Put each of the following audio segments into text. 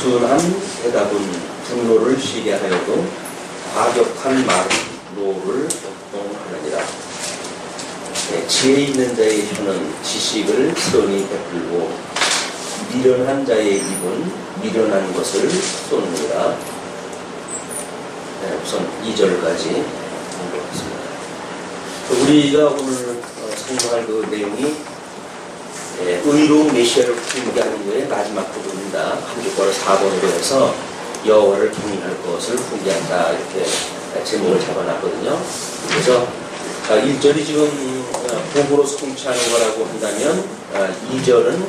온순한 대답은 분노를 쉬게 하여도 과격한 말로를 역동하느니라. 지혜 있는 자의 혀는 지식을 선히 베풀고 미련한 자의 입은 미련한 것을 쏟느니라. 우선 2절까지 공부하겠습니다. 우리가 오늘 성공할 그 내용이 의로운 메시아를 훈계하는 것의 마지막 부분입니다. 한 주과를 4번으로 해서 여호와를 경외할 것을 훈계한다, 이렇게 제목을 잡아놨거든요. 그래서 1절이 지금 복으로 성취하는 거라고 한다면 2절은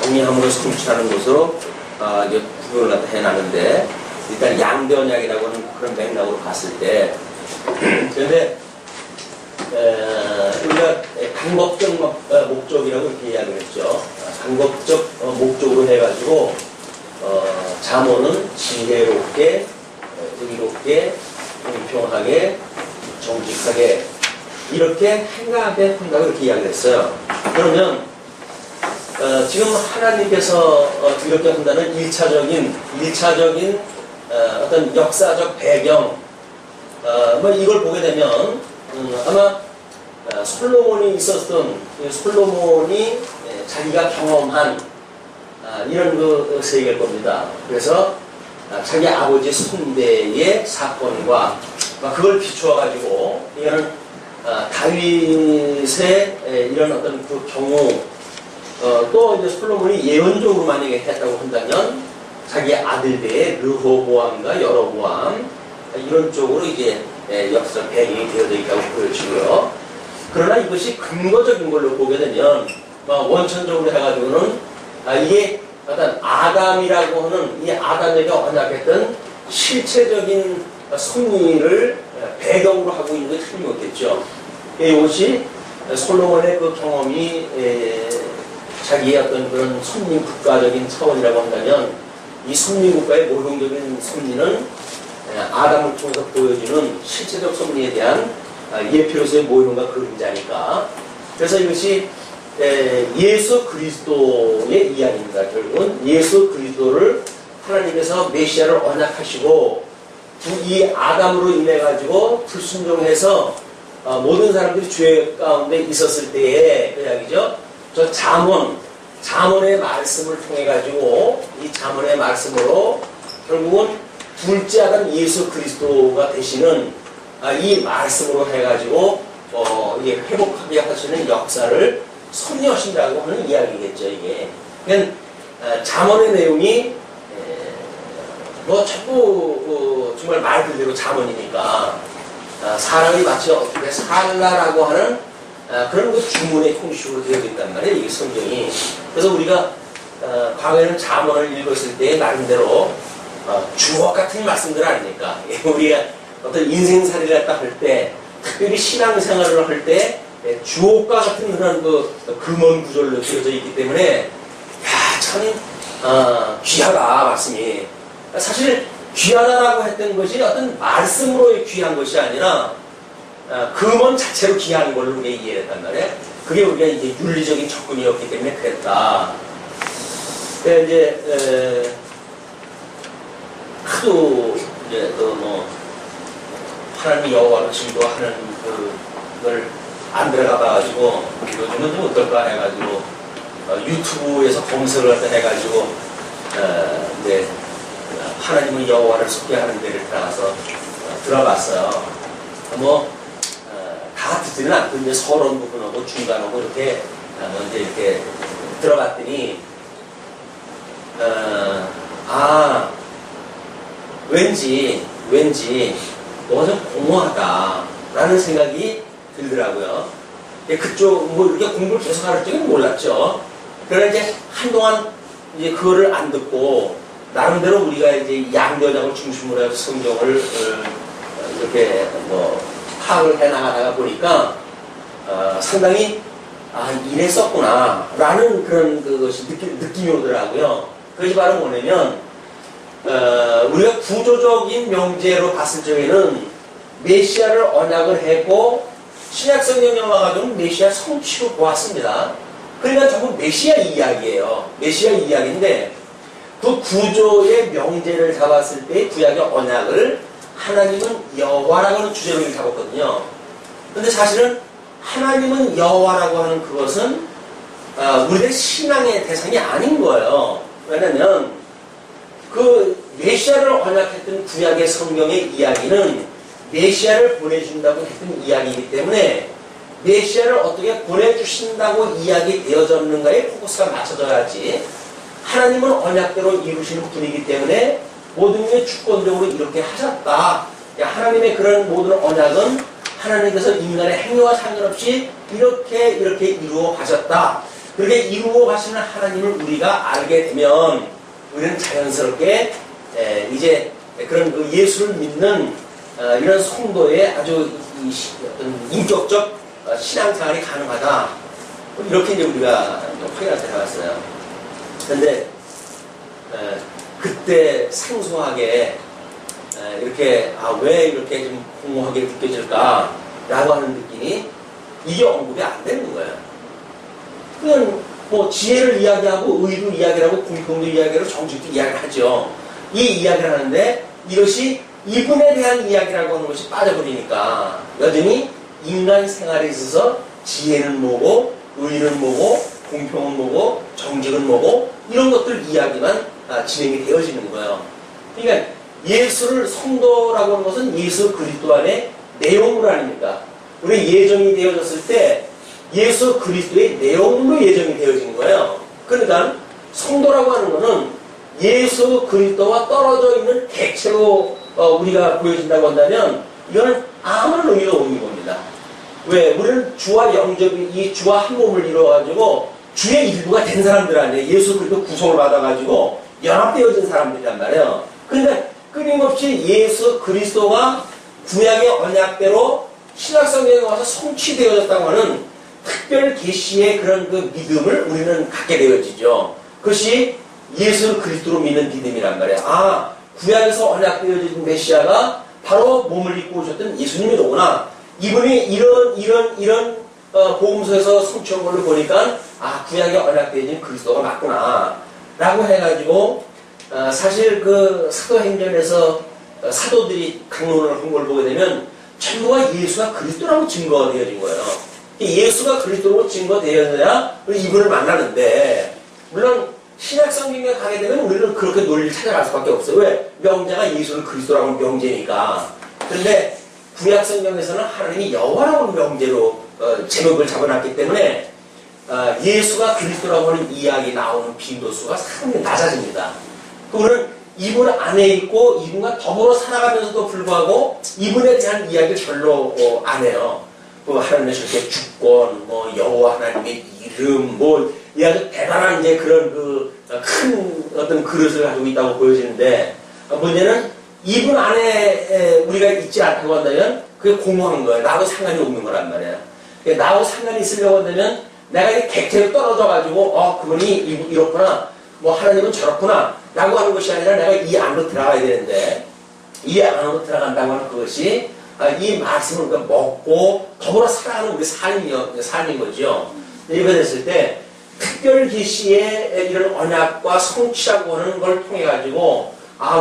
경외함으로 성취하는 것으로 구분을 갖다 해놨는데, 일단 양변약이라고 하는 그런 맥락으로 갔을 때 그런데 우리가 방법적 목적이라고 이렇게 이야기를 했죠. 방법적 목적으로 해가지고 잠언은 지혜롭게, 의롭게, 공평하게, 정직하게 이렇게 행하게 한다고 이렇게 이야기를 했어요. 그러면 지금 하나님께서 이렇게 한다는 1차적인 어떤 역사적 배경, 뭐 이걸 보게 되면 아마 솔로몬이 있었던, 솔로몬이 자기가 경험한 이런 그 세계일 겁니다. 그래서 자기 아버지 손대의 사건과 그걸 비추어 가지고 이거는 다윗의 이런 어떤 그 경우, 또 이제 솔로몬이 예언적으로 만약에 했다고 한다면 자기 아들들의 르호보암과 여로보암 이런 쪽으로 이제 역사 배경이 되어져 있다고 보여지고요. 그러나 이것이 근거적인 걸로 보게 되면 원천적으로 해가지고는 이게 어떤 아담이라고 하는 이 아담에게 언약했던 실체적인 섭리를 배경으로 하고 있는 게 틀림없겠죠. 이것이 솔로몬의 그 경험이 자기의 어떤 그런 섭리 국가적인 차원이라고 한다면, 이 섭리 국가의 모형적인 섭리는 아담을 통해서 보여주는 실체적 섭리에 대한 예표로서의 모형과 그림자니까. 그래서 이것이 예수 그리스도의 이야기입니다. 결국은 예수 그리스도를 하나님께서 메시아를 언약하시고 이 아담으로 인해 가지고 불순종해서 모든 사람들이 죄 가운데 있었을 때의 그 이야기죠. 저 잠언의 말씀을 통해 가지고 이 잠언의 말씀으로 결국은 둘째 아담 예수 그리스도가 되시는 이 말씀으로 해가지고 이게 회복하게 하시는 역사를 섭리하신다고 하는 이야기겠죠. 이게 그러니까 잠언의 내용이 뭐 자꾸 정말 말 그대로 잠언이니까 사람이 마치 어떻게 살라라고 하는 그런 그 주문의 형식으로 되어 있단 말이에요. 이게 성경이. 그래서 우리가 과거에는 잠언을 읽었을 때 나름대로 주옥 같은 말씀들 아닙니까? 우리가 어떤 인생살이를 갖다 할 때, 특별히 신앙생활을 할 때 주옥과 같은 그런 그 금원 구절로 되어져 있기 때문에 참 귀하다 말씀이. 사실 귀하다라고 했던 것이 어떤 말씀으로 귀한 것이 아니라 금원 자체로 귀한 걸로 우리가 이해했단 말이에요. 그게 우리가 이제 윤리적인 접근이었기 때문에 그랬다. 이제 하도 이제 하나님 여호와를 증거하는 그걸 안 들어가 봐가지고 요즘은 좀 어떨까 해가지고 유튜브에서 검색을 갖다 해가지고 이제 하나님은 여호와를 소개하는 데를 따라서 들어봤어요. 다 듣지는 않고 이제 서론 부분하고 중간하고 이렇게 먼저 이렇게 들어봤더니 왠지 너가 좀 공허하다라는 생각이 들더라고요. 그쪽 이렇게 공부를 계속 할 적은 몰랐죠. 그러나 이제 한동안 이제 그거를 안 듣고 나름대로 우리가 이제 양변약을 중심으로 해서 성경을 이렇게 파악을 해나가다가 보니까 상당히 이랬었구나 라는 그런 그것이 느낌이 오더라고요. 그것이 바로 뭐냐면 우리가 구조적인 명제로 봤을 적에는 메시아를 언약을 했고 신약성경 영화가 좀 메시아 성취로 보았습니다. 그러니까 전부 메시아 이야기예요. 메시아 이야기인데 그 구조의 명제를 잡았을 때 구약의 언약을 하나님은 여호와라고 하는 주제로 잡았거든요. 근데 사실은 하나님은 여호와라고 하는 그것은 우리의 신앙의 대상이 아닌 거예요. 왜냐면 그 메시아를 언약했던 구약의 성경의 이야기는 메시아를 보내준다고 했던 이야기이기 때문에 메시아를 어떻게 보내주신다고 이야기되어졌는가에 포커스가 맞춰져야지, 하나님은 언약대로 이루시는 분이기 때문에 모든 게 주권적으로 이렇게 하셨다. 하나님의 그런 모든 언약은 하나님께서 인간의 행위와 상관없이 이렇게 이루어 가셨다. 그렇게 이루어 가시는 하나님을 우리가 알게 되면 우리는 자연스럽게 이제 그런 그 예수를 믿는 이런 성도의 아주 어떤 인격적 신앙생활이 가능하다. 이렇게 이제 우리가 확인할 때 나왔어요. 그런데 그때 생소하게 이렇게 왜 이렇게 좀 공허하게 느껴질까라고 하는 느낌이 이게 언급이 안 되는 거예요. 그냥 뭐 지혜를 이야기하고 의도 이야기하고 공평도 이야기하고 정직도 이야기하죠. 이 이야기를 하는데 이것이 이분에 대한 이야기라고 하는 것이 빠져버리니까 여전히 인간 생활에 있어서 지혜는 뭐고 의는 뭐고 공평은 뭐고 정직은 뭐고 이런 것들 이야기만 진행이 되어지는 거예요. 그러니까 예수를 성도라고 하는 것은 예수 그리스도 안에 내용물 아닙니까? 우리 예정이 되어졌을 때 예수 그리스도의 내용물로 예정이 되어진 거예요. 그러니까 성도라고 하는 것은 예수 그리스도와 떨어져 있는 객체로 우리가 보여진다고 한다면 이거는 아무런 의미가 없는 겁니다. 왜? 우리는 주와 영접이, 이 주와 한 몸을 이루어가지고 주의 일부가 된 사람들 아니에요. 예수 그리스도 구속을 받아가지고 연합되어진 사람들이란 말이에요. 그러니까 끊임없이 예수 그리스도가 구약의 언약대로 신약성경에 와서 성취되어졌다고 하는 특별 계시의 그런 그 믿음을 우리는 갖게 되어지죠. 그것이 예수 그리스도로 믿는 믿음이란 말이에요. 구약에서 언약되어진 메시아가 바로 몸을 입고 오셨던 예수님이로구나. 이분이 이런 복음서에서 성취한 걸로 보니까 구약에 언약되어진 그리스도가 맞구나 라고 해가지고 사실 그 사도행전에서 사도들이 강론을 한 걸 보게 되면 전부가 예수가 그리스도라고 증거가 되어진 거예요. 예수가 그리스도로 증거되어야 이분을 만나는데, 물론 신약성경에 가게 되면 우리는 그렇게 논리를 찾아갈 수밖에 없어요. 왜? 명제가 예수를 그리스도라고 하는 명제니까. 그런데 구약성경에서는 하나님이 여호와라고 하는 명제로 제목을 잡아놨기 때문에 예수가 그리스도라고 하는 이야기 나오는 빈도수가 상당히 낮아집니다. 우리는 이분 안에 있고 이분과 더불어 살아가면서도 불구하고 이분에 대한 이야기를 별로 안 해요. 하나님의 저렇게 주권, 여호와 하나님의 이름, 이 아주 대단한 이제 그런 큰 어떤 그릇을 가지고 있다고 보여지는데, 문제는 이분 안에 우리가 있지 않다고 한다면 그게 공허한 거예요. 나하고 상관이 없는 거란 말이에요. 나하고 상관이 있으려고 한다면 내가 이 객체로 떨어져가지고 그분이 이렇구나, 하나님은 저렇구나 라고 하는 것이 아니라 내가 이 안으로 들어가야 되는데, 이 안으로 들어간다고 하는 그것이 이 말씀을 먹고 더불어 살아가는 우리 삶인 거죠. 이렇게 됐을 때 특별 계시의 이런 언약과 성취라고 하는 걸 통해 가지고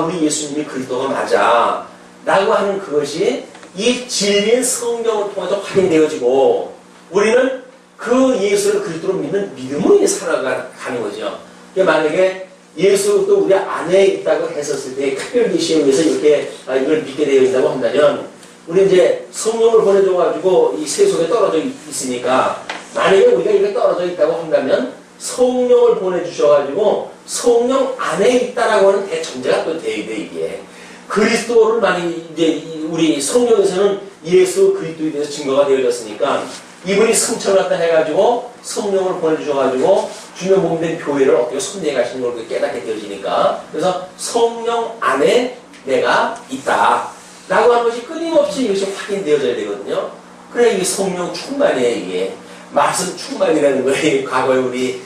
우리 예수님이 그리스도가 맞아 라고 하는 그것이 이 진리인 성경을 통해서 확인되어지고 우리는 그 예수를 그리스도로 믿는 믿음으로 살아가는 거죠. 만약에 예수도 우리 안에 있다고 했었을 때 특별 계시에 의해서 이렇게 이걸 믿게 되어 있다고 한다면, 우리 이제 성령을 보내줘가지고 이 세속에 떨어져 있으니까, 만약에 우리가 이렇게 떨어져 있다고 한다면 성령을 보내주셔가지고 성령 안에 있다라고 하는 대전제가 또 돼야 돼. 이게 그리스도를 만약 이제 우리 성령에서는 예수 그리스도에 대해서 증거가 되어졌으니까 이분이 승천을 갖다 해가지고 성령을 보내주셔가지고 주면 몸된 교회를 어떻게 손대해 가시는 걸 깨닫게 되어지니까, 그래서 성령 안에 내가 있다 라고 하는 것이 끊임없이 이것이 확인되어져야 되거든요. 그래, 이게 성령 충만이에요. 이게 말씀 충만이라는 거예요. 과거에 우리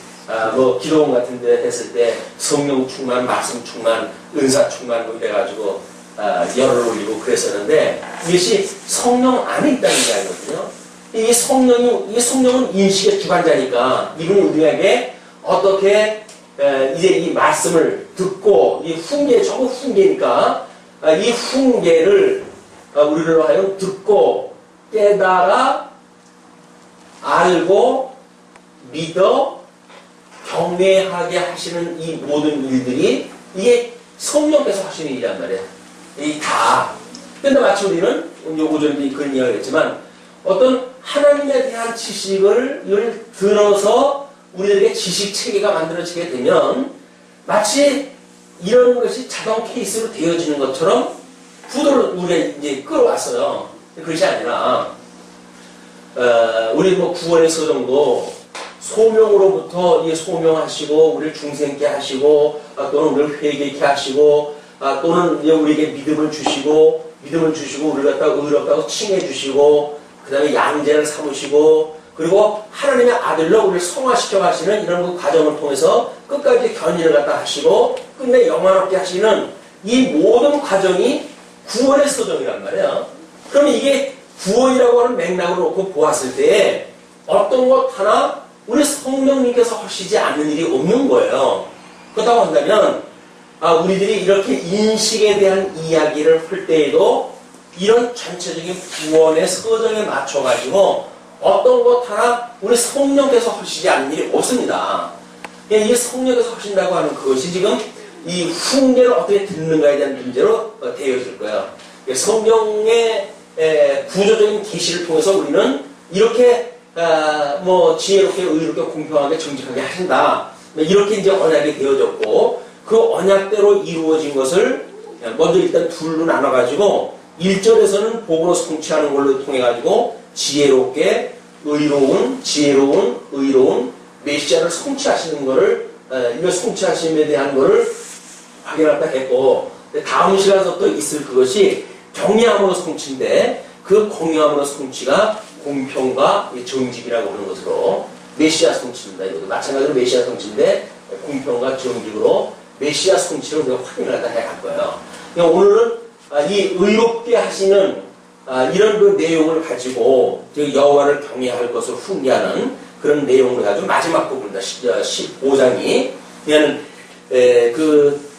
기도원 같은 데 했을 때 성령 충만, 말씀 충만, 은사 충만 이래가지고 열을 올리고 그랬었는데, 이것이 성령 안에 있다는 게 아니거든요. 이 성령은 인식의 주관자니까 이분이 우리에게 어떻게 이제 이 말씀을 듣고 이 훈계 전부 훈계니까 이 훈계를 우리로 하여금 듣고 깨달아 알고 믿어 경외하게 하시는 이 모든 일들이 이게 성령께서 하시는 일이란 말이에요. 이 다. 근데 마치 우리는 오전에 그런 이야기를 했지만 어떤 하나님에 대한 지식을 이걸 들어서 우리에게 지식 체계가 만들어지게 되면 마치 이런 것이 자동 케이스로 되어지는 것처럼 구도를 우리가 이제 끌어왔어요. 그것이 아니라 우리 뭐 구원의 서정도 소명으로부터 이 소명하시고 우리를 중생케 하시고 또는 우리를 회개케 하시고 또는 우리에게 믿음을 주시고 우리를 갖다가 의롭다고 칭해 주시고 그 다음에 양제를 삼으시고 그리고 하나님의 아들로 우리를 성화시켜 가시는 이런 그 과정을 통해서 끝까지 견인을 갖다 하시고 끝내 영화롭게 하시는 이 모든 과정이 구원의 서정이란 말이에요. 그러면 이게 구원이라고 하는 맥락으로 놓고 보았을 때 어떤 것 하나 우리 성령님께서 하시지 않는 일이 없는 거예요. 그렇다고 한다면 우리들이 이렇게 인식에 대한 이야기를 할 때에도 이런 전체적인 구원의 서정에 맞춰가지고 어떤 것 하나 우리 성령께서 하시지 않는 일이 없습니다. 이 성령께서 하신다고 하는 그것이 지금 이 훈계를 어떻게 듣는가에 대한 문제로 되어질 거예요. 성령의 구조적인 계시를 통해서 우리는 이렇게 뭐 지혜롭게 의롭게 공평하게 정직하게 하신다. 이렇게 이제 언약이 되어졌고 그 언약대로 이루어진 것을 먼저 일단 둘로 나눠가지고 1절에서는 복으로 성취하는 걸로 통해가지고 지혜롭게 의로운 메시아를 성취하시는 것을 이걸 성취하심에 대한 것을 확인하다 했고 다음 시간부터 있을 그것이 경외함으로 성취인데 그 공의함으로 성취가 공평과 정직이라고 하는 것으로 메시아 성취입니다. 이것도 마찬가지로 메시아 성취인데 공평과 정직으로 메시아 성취를 우리가 확인을 하다 해갈 거예요. 오늘은 이 의롭게 하시는 이런 그 내용을 가지고 여호와를 경외할 것을 훈계하는 그런 내용을 가지고 마지막 부분입니다. 15장이 그냥 그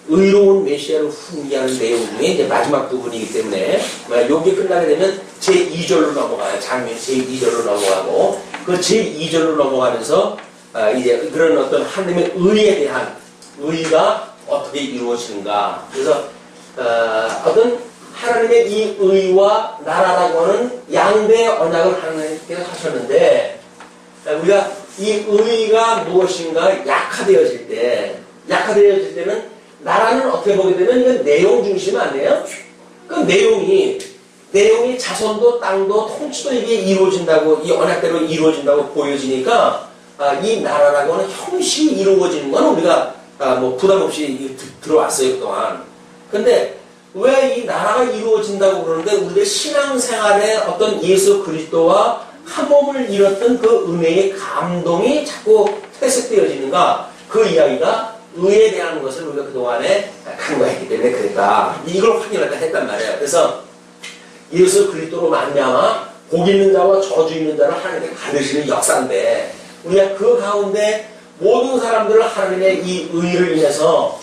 의로운 메시아를 훈계하는 내용 중에 이제 마지막 부분이기 때문에 여기 끝나게 되면 제2절로 넘어가요. 장면 제2절로 넘어가고 그 제2절로 넘어가면서 이제 그런 어떤 하나님의 의에 대한 의가 어떻게 이루어지는가. 그래서 어떤 하나님의 이 의와 나라라고 하는 양대 언약을 하나님께서 하셨는데 우리가 이 의가 무엇인가 약화되어질 때는 나라는 어떻게 보게 되면 이건 내용 중심 아니에요? 그 내용이 자손도 땅도 통치도 이게 이루어진다고 이 언약대로 이루어진다고 보여지니까 이 나라라고 하는 형식이 이루어지는 건 우리가 뭐 부담 없이 들어왔어요 그동안. 근데 왜 이 나라가 이루어진다고 그러는데 우리의 신앙생활에 어떤 예수 그리스도와 한 몸을 이뤘던 그 은혜의 감동이 자꾸 퇴색되어지는가? 그 이야기가 의에 대한 것을 우리가 그동안에 간과했기 때문에 그랬다. 이걸 확인하다 했단 말이에요. 그래서 예수 그리스도로 말미암아 복 있는 자와 저주 있는 자를 하나님께 가르치는 역사인데 우리가 그 가운데 모든 사람들을 하나님의 이 의를 인해서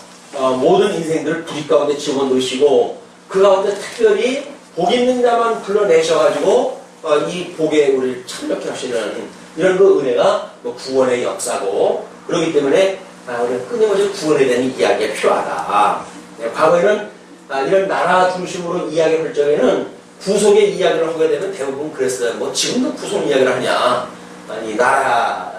모든 인생들을 불 가운데 집어넣으시고 그 가운데 특별히 복 있는 자만 불러내셔가지고 이 복에 우리를 참여케 하시는 이런 그 은혜가 구원의 역사고 그렇기 때문에 우리가 끊임없이 구원에 대한 이야기가 필요하다. 과거에는 이런 나라 중심으로 이야기를 할 적에는 구속의 이야기를 하게 되면 대부분 그랬어요. 뭐 지금도 구속 이야기를 하냐. 아니 나라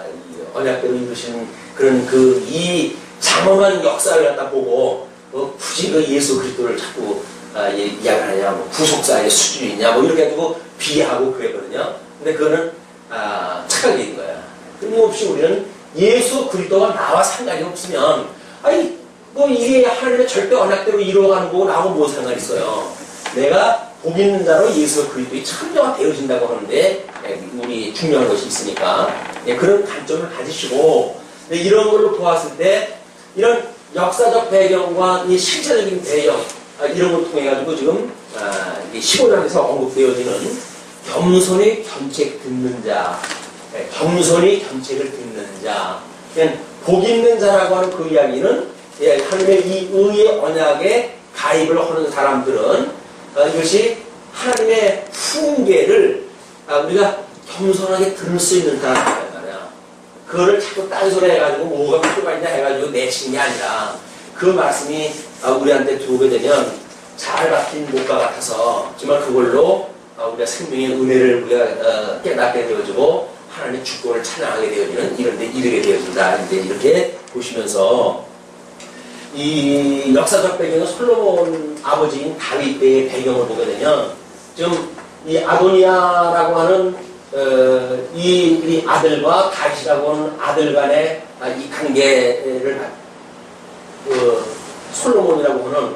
언약대로 이루신 그런 그 이 장엄한 역사를 갖다 보고 굳이 그 예수 그리스도를 자꾸 이야기를 하냐. 뭐 구속사의 수준이 있냐. 뭐 이렇게 해가지고 비하하고 그랬거든요. 근데 그거는 착각인 거야. 끊임없이 우리는 예수 그리스도가 나와 상관이 없으면 아니 뭐 이게 하나님의 절대 언약대로 이루어가는 거고 나하고 뭐 상관이 있어요. 내가 복 있는 자로 예수 그리스도의 참여가 되어진다고 하는데 우리 중요한 것이 있으니까 그런 관점을 가지시고 이런 걸로 보았을 때 이런 역사적 배경과 이 실체적인 배경 이런 걸 통해 가지고 지금 15장에서 언급되어지는 겸손히 견책 듣는 자, 겸손히 견책을 듣는 자, 복 있는 자라고 하는 그 이야기는 예, 하나님의 이 의의 언약에 가입을 하는 사람들은 이것이 하나님의 훈계를 우리가 겸손하게 들을 수 있는 사람이란 말이야. 그거를 자꾸 딴소리 해가지고 뭐가 필요가 있냐 해가지고 내치는 게 아니라 그 말씀이 우리한테 들어오게 되면 잘 박힌 목과 같아서 정말 그걸로 우리가 생명의 은혜를 우리가 깨닫게 되어지고 하나님의 주권을 찬양하게 되어지는 이런 데 이르게 되어진다. 이제 이렇게 보시면서 이 역사적 배경은 솔로몬 아버지인 다윗 때의 배경을 보게 되면 좀 이 아도니아라고 하는 이 아들과 다윗이라고 하는 아들 간의 이 관계를 솔로몬이라고 하는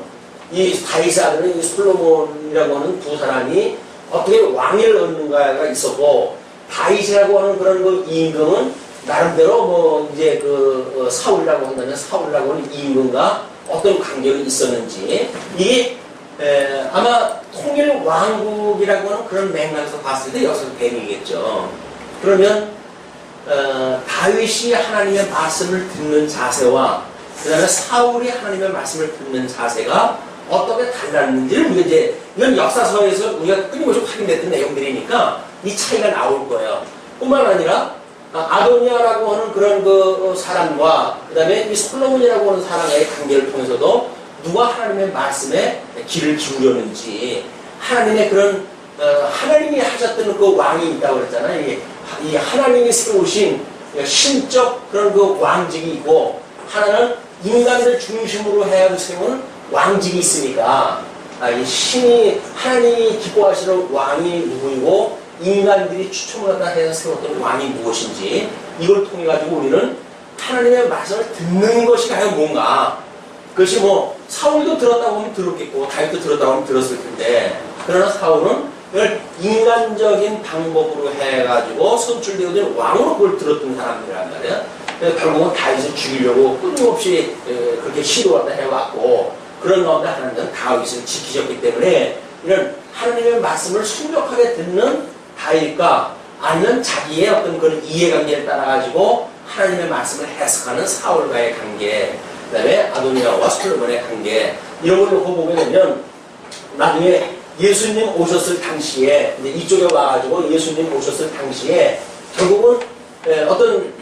이 다윗의 아들은 이 솔로몬이라고 하는 두 사람이 어떻게 왕위를 얻는가가 있었고 다윗이라고 하는 그런 그 임금은 나름대로 뭐 이제 그 사울이라고 한다면 사울이라고 하는 임금과 어떤 관계가 있었는지 이게 아마 통일 왕국이라고 하는 그런 맥락에서 봤을 때 여기서 배경이겠죠. 그러면 다윗이 하나님의 말씀을 듣는 자세와 그 다음에 사울이 하나님의 말씀을 듣는 자세가 어떻게 달랐는지를 우리가 이제 이건 역사서에서 우리가 끊임없이 확인됐던 내용들이니까 이 차이가 나올 거예요. 뿐만 아니라 아도니아라고 하는 그런 그 사람과 그 다음에 이 솔로몬이라고 하는 사람과의 관계를 통해서도 누가 하나님의 말씀에 귀를 기울였는지 하나님의 그런 하나님이 하셨던 그 왕이 있다고 그랬잖아요. 이 하나님이 세우신 신적 그런 그 왕직이 있고 하나는 인간을 중심으로 해야 세우는 왕직이 있으니까 이 신이 하나님이 기뻐하시는 왕이 누구이고 인간들이 추첨을 갖다 해서 세웠던 왕이 무엇인지 이걸 통해 가지고 우리는 하나님의 말씀을 듣는 것이 과연 뭔가 그것이 뭐 사울도 들었다고 하면 들었겠고 다윗도 들었다고 하면 들었을 텐데 그러나 사울은 이걸 인간적인 방법으로 해가지고 선출되어진 왕으로 그걸 들었던 사람들이란 말이야. 그래서 결국은 다윗을 죽이려고 끊임없이 그렇게 시도를 해왔고 그런 가운데 하나님은 다윗을 지키셨기 때문에 이런 하나님의 말씀을 순종하게 듣는 다윗과 아니면 자기의 어떤 그런 이해관계를 따라가지고 하나님의 말씀을 해석하는 사울과의 관계 그 다음에 아도니아와 솔로몬의 관계 이런 걸 놓고 보게 되면 나중에 예수님 오셨을 당시에 이제 이쪽에 와가지고 예수님 오셨을 당시에 결국은 어떤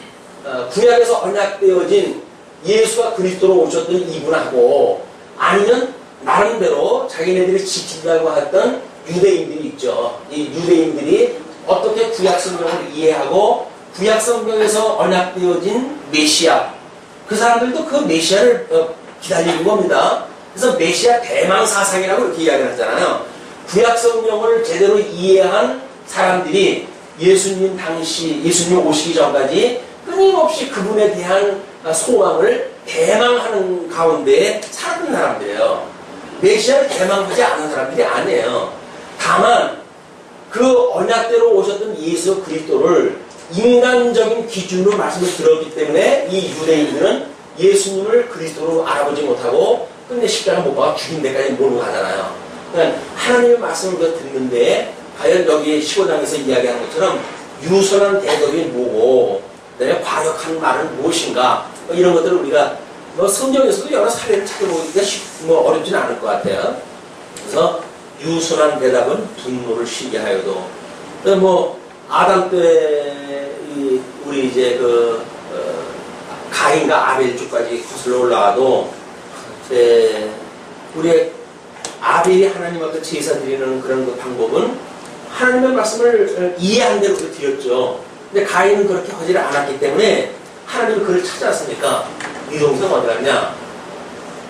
구약에서 언약되어진 예수가 그리스도로 오셨던 이분하고 아니면 나름대로 자기네들이 지킨다고 했던 유대인들이 있죠. 이 유대인들이 어떻게 구약 성경을 이해하고 구약 성경에서 언약되어진 메시아 그 사람들도 그 메시아를 기다리는 겁니다. 그래서 메시아 대망 사상이라고 이렇게 이야기를 하잖아요. 구약 성경을 제대로 이해한 사람들이 예수님 당시 예수님 오시기 전까지 끊임없이 그분에 대한 소망을 대망하는 가운데에 살았던 사람들이에요. 메시아를 대망하지 않은 사람들이 아니에요. 다만 그 언약대로 오셨던 예수 그리스도를 인간적인 기준으로 말씀을 들었기 때문에 이 유대인들은 예수님을 그리스도로 알아보지 못하고 끝내 십자가 못 박아 죽인 데까지 몰고 가잖아요. 그러니까 하나님의 말씀을 듣는데 과연 여기 15장에서 이야기하는 것처럼 유선한 대답이 뭐고 그다음에 과격한 말은 무엇인가 이런 것들을 우리가 성경에서도 여러 사례를 찾아보기가 어렵지는 않을 것 같아요. 그래서 유선한 대답은 분노를 쉬게 하여도 아담 때 우리 이제 가인과 아벨 쪽까지 거슬러 올라가도 우리 아벨이 하나님 앞에 제사 드리는 그런 그 방법은 하나님의 말씀을 이해한 대로 드렸죠. 근데 가인은 그렇게 하지를 않았기 때문에 하나님이 그를 찾아왔으니까 네 동생 어디 갔냐?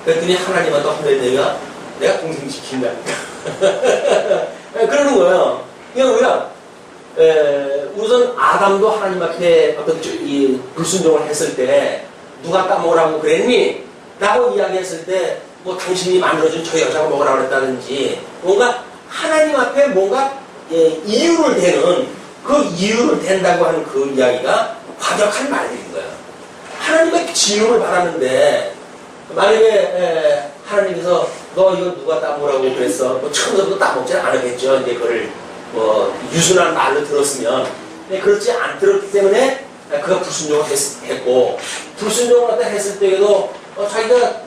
그랬더니 하나님한테 혼내니까 내가 동생 지킨다니까. 그러는 거예요. 이게 뭐야? 우선 아담도 하나님 앞에 어떤 이 불순종을 했을 때 누가 따먹으라고 그랬니? 라고 이야기했을 때 뭐 당신이 만들어준 저 여자가 먹으라고 그랬다든지 뭔가 하나님 앞에 뭔가 이유를 대는 그 이유를 댄다고 하는 그 이야기가 과격한 말들인 거예요. 하나님의 지음을 받았는데 만약에 하나님께서 너 이거 누가 따먹으라고 그랬어? 뭐 처음부터 따먹지는 않았겠죠. 이제 그걸 유순한 말로 들었으면. 그렇지 않들었기 때문에 그가 불순종을 했고, 불순종을 했을 때에도 자기가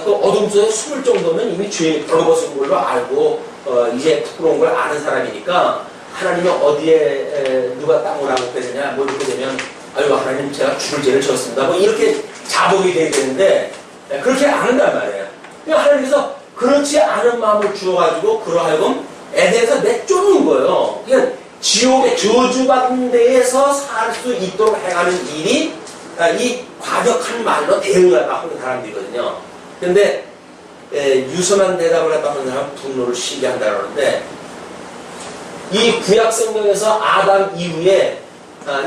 그 어둠 속에 숨을 정도면 이미 죄 벌거벗은 걸로 알고 이제 부끄러운 걸 아는 사람이니까 하나님이 어디에 누가 땅을 하고 되느냐 뭐 이렇게 되면 아유 하나님 제가 죽을 죄를 졌습니다 뭐 이렇게 자복이 돼야 되는데 그렇게 안 한단 말이에요. 그러니까 하나님께서 그렇지 않은 마음을 주어가지고 그러하여금 에덴에서 내쫓는 거예요. 그러니까 지옥의 저주받은 데에서 살 수 있도록 행하는 일이 이 과격한 말로 대응을 하는 사람들이거든요. 그런데 유선한 대답을 하다 하는 사람은 분노를 쉬게 한다고 하는데 이 구약 성경에서 아담 이후에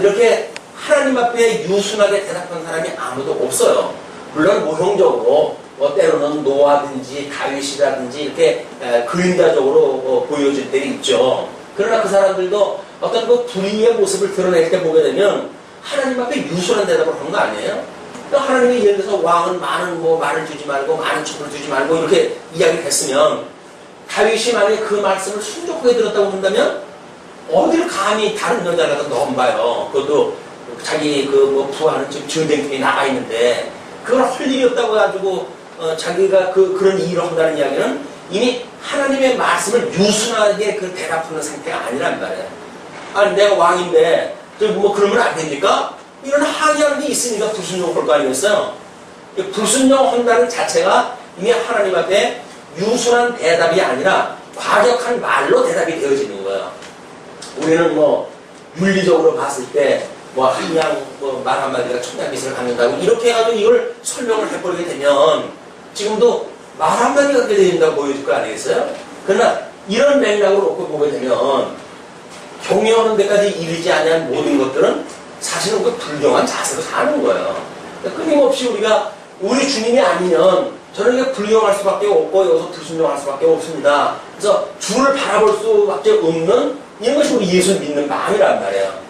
이렇게 하나님 앞에 유순하게 대답한 사람이 아무도 없어요. 물론 모형적으로 때로는 노아든지 다윗이라든지 이렇게 그림자적으로 보여질 때가 있죠. 그러나 그 사람들도 어떤 그 불의의 모습을 드러낼 때 보게 되면 하나님 앞에 유순한 대답을 하는 거 아니에요? 그러니까 하나님이 예를 들어서 왕은 많은 말을 주지 말고 많은 첩을 주지 말고 이렇게 이야기를 했으면 다윗이 만약에 그 말씀을 순종하게 들었다고 한다면 어딜 감히 다른 여자라도 넘봐요. 그것도 자기 부하는 지금 전쟁터에 나가 있는데 그걸 할 일이 없다고 해가지고 자기가 그런 일을 한다는 이야기는 이미 하나님의 말씀을 유순하게 대답하는 상태가 아니란 말이에요. 아니 내가 왕인데 그러면 안 됩니까? 이런 항의하는 게 있으니까 불순종할 거 아니겠어요? 불순종한다는 자체가 이미 하나님 앞에 유순한 대답이 아니라 과격한 말로 대답이 되어지는 거예요. 우리는 윤리적으로 봤을 때 한 양 말 한마디가 천냥빚을 갚는다고 이렇게 해가지고 이걸 설명을 해버리게 되면 지금도 말 한마디가 그렇게 된다고 보여줄 거 아니겠어요? 그러나 이런 맥락으로 놓고 보게 되면 경영하는 데까지 이르지 않은 모든 것들은 사실은 그 불경한 자세로 사는 거예요. 끊임없이 우리 주님이 아니면 저는 이게 불경할 수밖에 없고 여기서 불순종할 수밖에 없습니다. 그래서 주를 바라볼 수밖에 없는 이런 것이 우리 예수 믿는 마음이란 말이에요.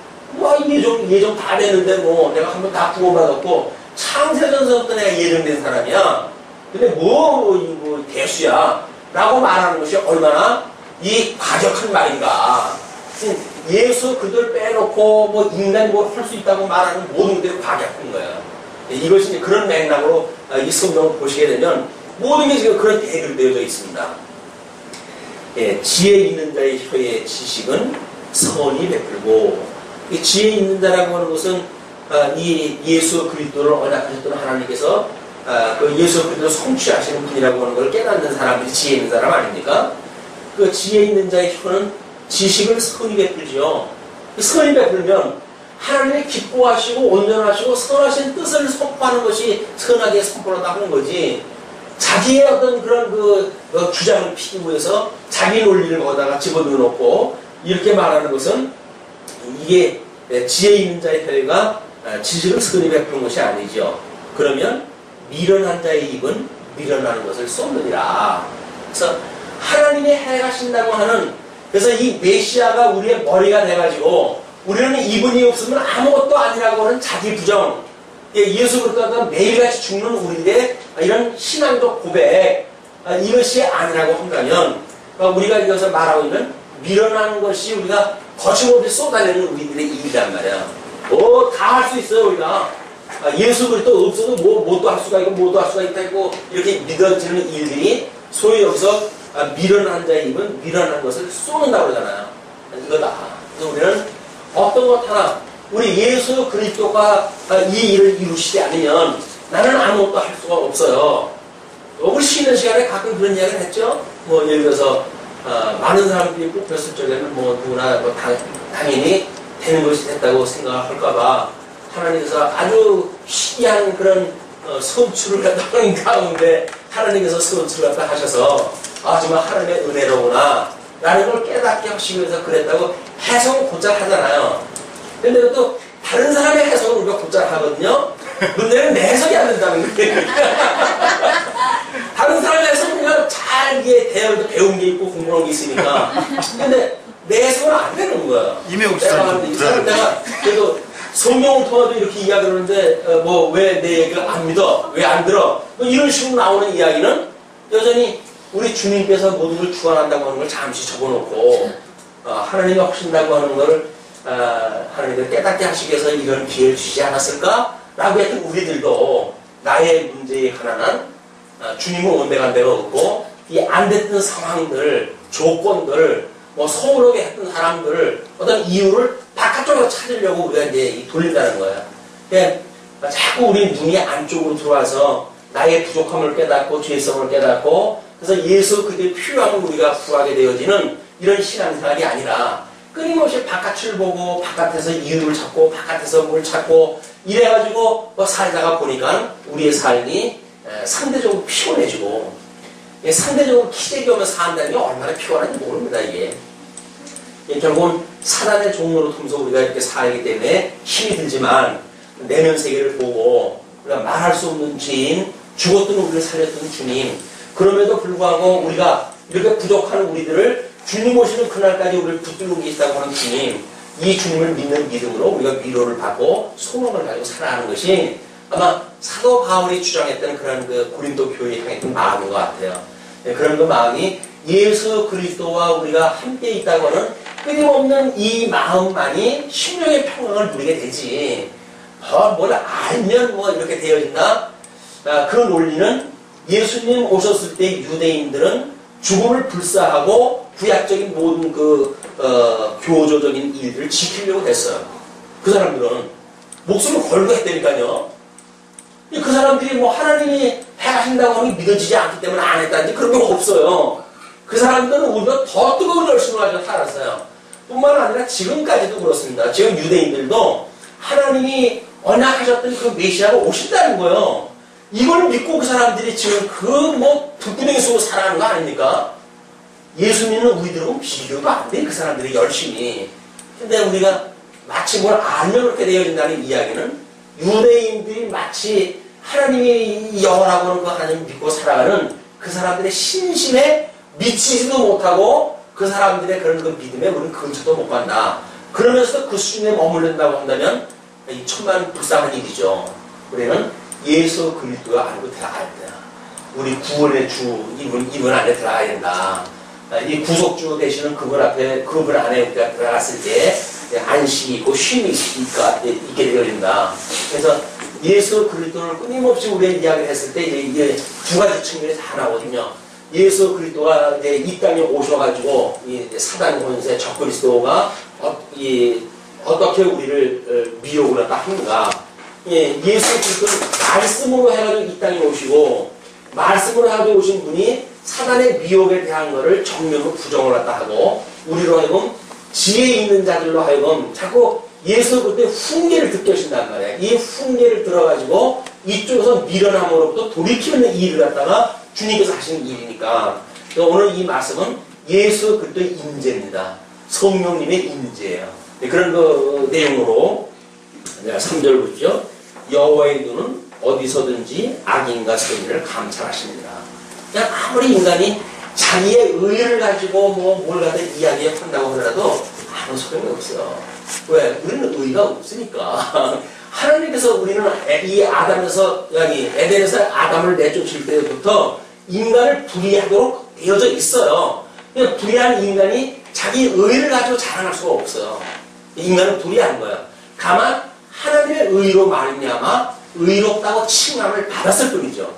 예정 다 됐는데 내가 한번 다 구원받았고 창세전서부터 내가 예정된 사람이야. 근데 대수야 라고 말하는 것이 얼마나 이 과격한 말인가. 예수 그들 빼놓고 인간이 할 수 있다고 말하는 모든 것들이 과격한 거야. 이것이 이제 그런 맥락으로 이 성경을 보시게 되면 모든 게 지금 그런 해결되어져 있습니다. 지혜 있는 자의 혀의 지식은 선이 베풀고 이 지혜 있는 자라고 하는 것은 이 예수 그리스도를 언약하셨던 하나님께서 그 예수 그리스도를 성취하시는 분이라고 하는 걸 깨닫는 사람들이 지혜 있는 사람 아닙니까? 그 지혜 있는 자의 혀는 지식을 선이 베풀지요. 선이 베풀면 하나님이 기뻐하시고 온전하시고 선하신 뜻을 선포하는 것이 선하게 선포한다 하는 거지. 자기의 어떤 그런 주장을 피기 위해서 자기 논리를 거기다가 집어넣어 놓고 이렇게 말하는 것은 이게 지혜 있는 자의 혀가 지식을 선히 베푸는 것이 아니죠. 그러면 미련한 자의 입은 미련하는 것을 쏟느니라. 그래서 하나님이 해가신다고 하는 그래서 이 메시아가 우리의 머리가 돼가지고 우리는 이분이 없으면 아무것도 아니라고 하는 자기 부정 예수 그리스도가 매일같이 죽는 우리의 이런 신앙적 고백 이것이 아니라고 한다면 우리가 이것을 말하고 있는 미련하는 것이 우리가 거침없이 쏟아내는 우리들의 일이란 말이야. 다 할 수 있어요 우리가. 예수 그리스도 없어도 뭣도 할 수가 있고 뭐도 할 수가 있다 있고 이렇게 믿어지는 일들이 소위 여기서 미련한 자의 입은 미련한 것을 쏟는다고 그러잖아요. 이거다. 그래서 우리는 어떤 것 하나 우리 예수 그리스도가 이 일을 이루시지 않으면 나는 아무것도 할 수가 없어요. 우리 쉬는 시간에 가끔 그런 이야기를 했죠. 예를 들어서 많은 사람들이 뽑혔을 적에는 누구나 당연히 되는 것이 됐다고 생각할까봐 하나님께서 아주 희귀한 그런 선출을 갖다 하는 가운데 하나님께서 선출을 갖다 하셔서 정말 하나님의 은혜로구나 라는 걸 깨닫게 하시기 위해서 그랬다고 해석은 곧잘 하잖아요. 근데 또 다른 사람의 해석은 우리가 곧잘 하거든요. 문제는 내 해석이 안 된다는 거예요. 다른 사람의 해석은 그냥 잘 이게 대화에도 배운 게 있고 궁금한 게 있으니까. 근데 내 해석은 안 되는 거야. 내가 그래도 성경을 통해서 이렇게 이야기를 하는데 왜 내 얘기를 안 믿어? 왜 안 들어? 이런 식으로 나오는 이야기는 여전히 우리 주님께서 모든 걸 주관한다고 하는 걸 잠시 접어놓고 하나님이 하신다고 하는 걸 하나님을 깨닫게 하시기 위해서 이런 기회를 주지 않았을까? 라고 했던 우리들도 나의 문제에 관한 주님은 온데간데가 없고 이 안 됐던 상황들, 조건들, 뭐 서운하게 했던 사람들을 어떤 이유를 바깥쪽으로 찾으려고 우리가 이제 돌린다는 거야. 그러니까 자꾸 우리 눈이 안쪽으로 들어와서 나의 부족함을 깨닫고 죄성을 깨닫고 그래서 예수 그리스도의 필요함을 우리가 구하게 되어지는 이런 신앙생활이 아니라 끊임없이 바깥을 보고 바깥에서 이유를 찾고 바깥에서 뭘 찾고 이래가지고 살다가 보니까 우리의 삶이 상대적으로 피곤해지고 상대적으로 기대기 오면서 산다는 게 얼마나 피곤한지 모릅니다. 이게 결국은 사단의 종로로 통해서 우리가 이렇게 살기 때문에 힘이 들지만 내면 세계를 보고 우리가 말할 수 없는 주인, 죽었던 우리를 살렸던 주님, 그럼에도 불구하고 우리가 이렇게 부족한 우리들을 주님 오시는 그날까지 우리를 붙들고 계시다고 하는 주님, 이 주님을 믿는 믿음으로 우리가 위로를 받고 소망을 가지고 살아가는 것이 아마 사도 바울이 주장했던 그런 그 고린도 교회에 향했던 마음인 것 같아요. 그런 그 마음이 예수 그리스도와 우리가 함께 있다고 하는 끊임없는 이 마음만이 심령의 평강을 누리게 되지. 뭘 알면 뭐 이렇게 되어진다. 그 논리는 예수님 오셨을 때 유대인들은 죽음을 불사하고 구약적인 모든 그 교조적인 일들을 지키려고 했어요. 그 사람들은 목숨을 걸고 했다니까요. 그 사람들이 뭐 하나님이 해하신다고 하는 게 믿어지지 않기 때문에 안 했다든지 그런 게 없어요. 그 사람들은 우리가 더 뜨거운 열심을 가지고 살았어요. 뿐만 아니라 지금까지도 그렇습니다. 지금 유대인들도 하나님이 언약하셨던 그 메시아가 오신다는 거예요. 이걸 믿고 그 사람들이 지금 그 뭐 불구덩이 속으로 살아가는 거 아닙니까? 예수 믿는 우리들은 비교도 안 돼. 그 사람들이 열심히. 근데 우리가 마치 뭘 알면 그렇게 되어진다는 이야기는 유대인들이 마치 하나님이 영원하고 하는 그 하나님 믿고 살아가는 그 사람들의 신심에 미치지도 못하고 그 사람들의 그런 그 믿음에 우리는 근처도 못 간다. 그러면서도 그 수준에 머무른다고 한다면 이 천만 불쌍한 일이죠. 우리는 예수 그리스도가 알고 들어가야 된다. 우리 구원의 주 이분 안에 들어가야 된다. 이 구속주 되시는 그분 안에 우리가 들어갔을 때 안식이 있고 쉼이 있게 되어진다. 그래서 예수 그리스도를 끊임없이 우리가 이야기를 했을 때 이제 두 가지 측면이 다 나오거든요. 예수 그리스도가 이제 이 땅에 오셔가지고 이 사단 권세 적그리스도가 어떻게 우리를 미혹을 했다 하는가. 예수 그리스도는 말씀으로 해가지고 이 땅에 오시고 말씀으로 해가지고 오신 분이 사단의 미혹에 대한 것을 정면으로 부정을 했다 하고 우리로 하여금 지혜 있는 자들로 하여금 자꾸 예수 그리스도의 훈계를 듣게 하신단 말이에요. 이 훈계를 들어가지고 이쪽에서 미련함으로부터 돌이키는 일을 갖다가 주님께서 하시는 일이니까 오늘 이 말씀은 예수 그리스도의 임재입니다. 성령님의 임재예요. 그런 그 내용으로 3절 보시죠. 여호와의 눈은 어디서든지 악인과 선인을 감찰하십니다. 그냥 아무리 인간이 자기의 의를 가지고 뭘 갖다 이야기한다고 하더라도 아무 소용이 없어요. 왜? 우리는 의가 없으니까. 하나님께서 우리는 이 아담에서 여기 에덴에서 아담을 내쫓을 때부터 인간을 불의하도록 되어져 있어요. 불의한 인간이 자기 의를 가지고 자랑할 수가 없어요. 인간은 불의한 거예요. 다만 하나님의 의로 말미암아 의롭다고 칭함을 받았을 뿐이죠.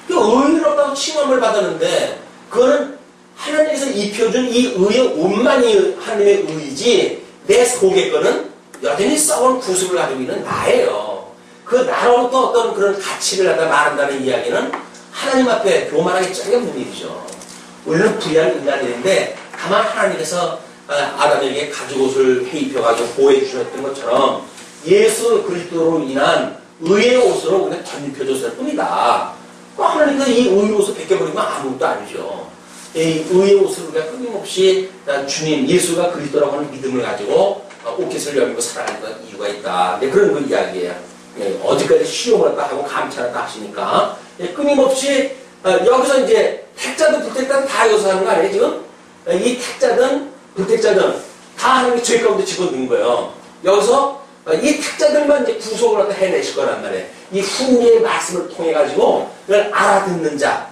의롭다고 칭함을 받았는데 그거는 하나님께서 입혀준 이 의의 온만이 하나님의 의지 내 속의 거는 여전히 썩은 구습을 가지고 있는 나예요. 그 나로부터 어떤 그런 가치를 갖다 말한다는 이야기는 하나님 앞에 교만하게 짝이 없는 일이죠. 우리는 불의한 인간들인데 다만 하나님께서 아담에게 가죽옷을 해입혀가지고 보호해 주셨던 것처럼 예수 그리스도로 인한 의의 옷으로 우리가 덧입혀줬을 뿐이다. 하나님께서 이 의의 옷을 벗겨버리면 아무것도 아니죠. 이 의의 옷을 우리가 끊임없이 주님 예수가 그리스도라고 하는 믿음을 가지고 옷깃을 여미고 살아가는 이유가 있다. 그런 그 이야기예요. 어디까지 시험을 했다 하고 감찰했다 하시니까 끊임없이 여기서 이제 택자든 불택자든 다 여기서 하는 거 아니에요 지금? 이 택자든 불택자든 다 하나님이 저희 가운데 집어넣은 거예요. 여기서 이 택자들만 이제 구속을 갖다 해내실 거란 말이에요. 이 훈계의 말씀을 통해 가지고 그걸 알아듣는 자는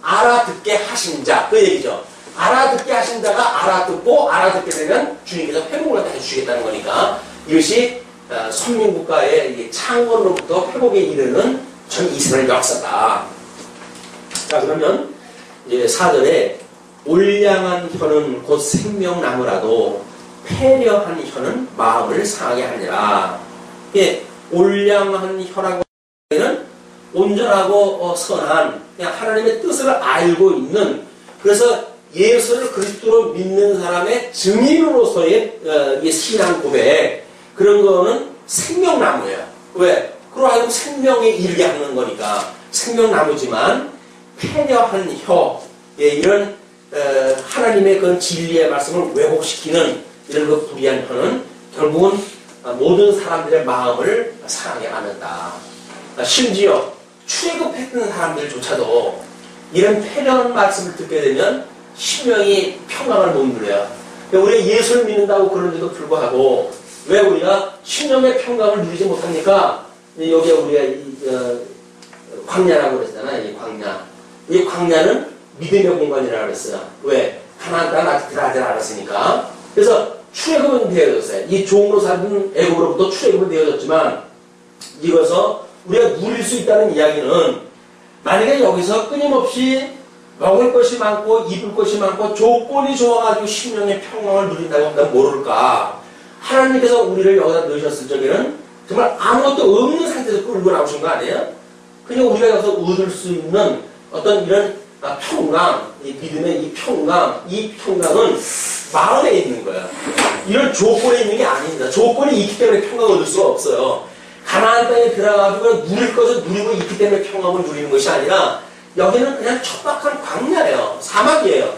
알아듣게 하신 자 그 얘기죠. 알아듣게 하신 자가 알아듣고 알아듣게 되면 주님께서 회복을 갖다 해주시겠다는 거니까 이것이 선민국가의 창건으로부터 회복에 이르는 전 이스라엘 역사다. 자, 그러면 이제 4절에 올량한 혀는 곧 생명나무라도 패려한 혀는 마음을 상하게 하니라. 이게 올량한 혀라고 하는 온전하고 선한 그냥 하나님의 뜻을 알고 있는, 그래서 예수를 그리스도로 믿는 사람의 증인으로서의 신앙 고백, 그런 거는 생명나무예요. 왜? 그러고 하여금 생명에 이르게 하는 거니까 생명나무지만 패려한 혀, 이런 하나님의 그 진리의 말씀을 왜곡시키는 이런 그 불의한 혀는 결국은 모든 사람들의 마음을 상하게 만든다. 심지어 출애굽했던 사람들조차도 이런 패려한 말씀을 듣게 되면 심령이 평강을 못 누려요. 우리가 예수를 믿는다고 그런데도 불구하고 왜 우리가 심령의 평강을 누리지 못합니까? 여기에 우리가 광야라고 그랬잖아요. 이 광야. 이 광야는 믿음의 공간이라고 그랬어요. 왜? 가나안 땅 아직 들어가지 않았으니까. 그래서 출애굽은 되어졌어요. 이 종으로 살던 애굽으로부터 출애굽은 되어졌지만, 이것서 우리가 누릴 수 있다는 이야기는, 만약에 여기서 끊임없이 먹을 것이 많고 입을 것이 많고 조건이 좋아가지고 심령의 평강을 누린다고 한다면 모를까. 하나님께서 우리를 여기다 넣으셨을 적에는 정말 아무것도 없는 상태에서 끌고 나오신 거 아니에요? 그냥 우리가 여기서 얻을 수 있는 어떤 이런 평강, 이 믿음의 이 평강은 마음에 있는 거야. 이런 조건에 있는 게 아닙니다. 조건이 있기 때문에 평강을 얻을 수가 없어요. 가나안 땅에 들어가가지고 누릴 것을 누리고 있기 때문에 평강을 누리는 것이 아니라, 여기는 그냥 척박한 광야예요. 사막이에요.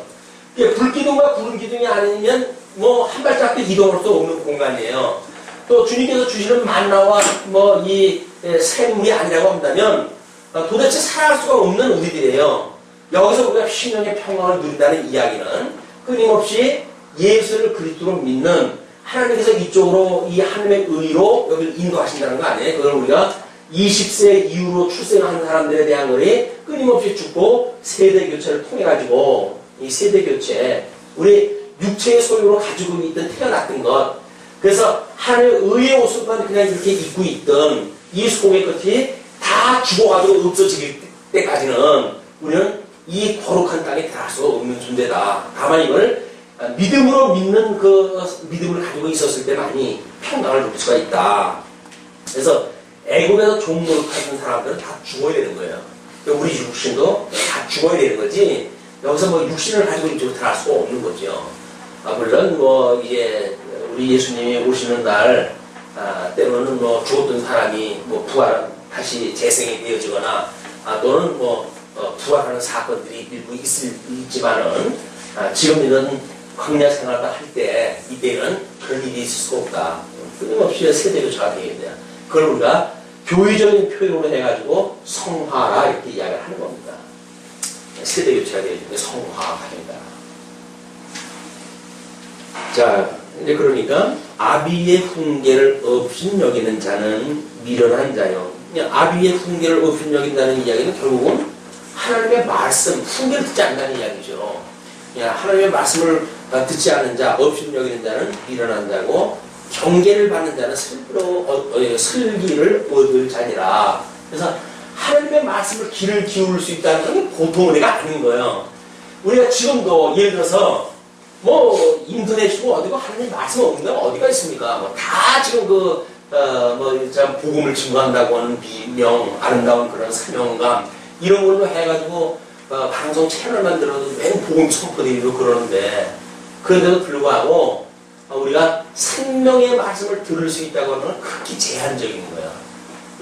불기둥과 구름기둥이 아니면 뭐 한 발짝도 이동할 수 없는 공간이에요. 또 주님께서 주시는 만나와 뭐 이 샘물이 아니라고 한다면 도대체 살아갈 수가 없는 우리들이에요. 여기서 우리가 심령의 평강을 누린다는 이야기는 끊임없이 예수를 그리스도로 믿는, 하나님께서 이쪽으로 이 하나님의 의로 여기를 인도하신다는 거 아니에요? 그걸 우리가 20세 이후로 출생한 사람들에 대한 것이 끊임없이 죽고 세대 교체를 통해 가지고, 이 세대 교체, 우리 육체의 소유로 가지고 있던 태어났던 것, 그래서 하나님의 의의 옷을만 그냥 이렇게 입고 있던 이 속의 것이 다 죽어가지고 없어질 때까지는 우리는 이 거룩한 땅에 들어갈 수가 없는 존재다. 다만 이걸 믿음으로 믿는 그 믿음을 가지고 있었을 때만이 평강을 누릴 수가 있다. 그래서 애굽에서 종노릇하는 사람들은 다 죽어야 되는 거예요. 우리 육신도 다 죽어야 되는 거지, 여기서 뭐 육신을 가지고 이쪽으로 들어갈 수가 없는 거죠. 물론 뭐 이제 우리 예수님이 오시는 날, 때로는 뭐 죽었던 사람이 뭐 다시 재생이 되어지거나, 또는 뭐 부활하는 사건들이 일부 있지만은, 지금 이런 광야 생활을 할 때, 이때는 그런 일이 있을 수가 없다. 끊임없이 세대교체가 되겠네요. 그걸 우리가 교의적인 표현으로 해가지고 성화라 이렇게 이야기를 하는 겁니다. 세대교체가 되어지는 게 성화가 됩니다. 자, 이제 그러니까 아비의 훈계를 업신여기는 자는 미련한 자요. 아비의 훈계를 업신여긴다는 이야기는 결국은 하나님의 말씀, 훈계를 듣지 않는다는 이야기죠. 하나님의 말씀을 듣지 않는 자, 업신여기는 자는 미련한 자고, 경계를 받는 자는 슬기를 얻을 자니라. 그래서 하나님의 말씀을 귀를 기울일 수 있다는 건 보통 은혜가 아닌 거예요. 우리가 지금도 예를 들어서 뭐 인터넷이고 어디고 하나님 말씀 없는 데가 어디가 있습니까? 뭐 다 지금 복음을 증거한다고 하는 비명, 아름다운 그런 사명감 이런 걸로 해가지고 방송 채널만 들어도 맨 복음 선포드리고 그러는데, 그런데도 불구하고 우리가 생명의 말씀을 들을 수 있다고 하는 건 극히 제한적인 거예요.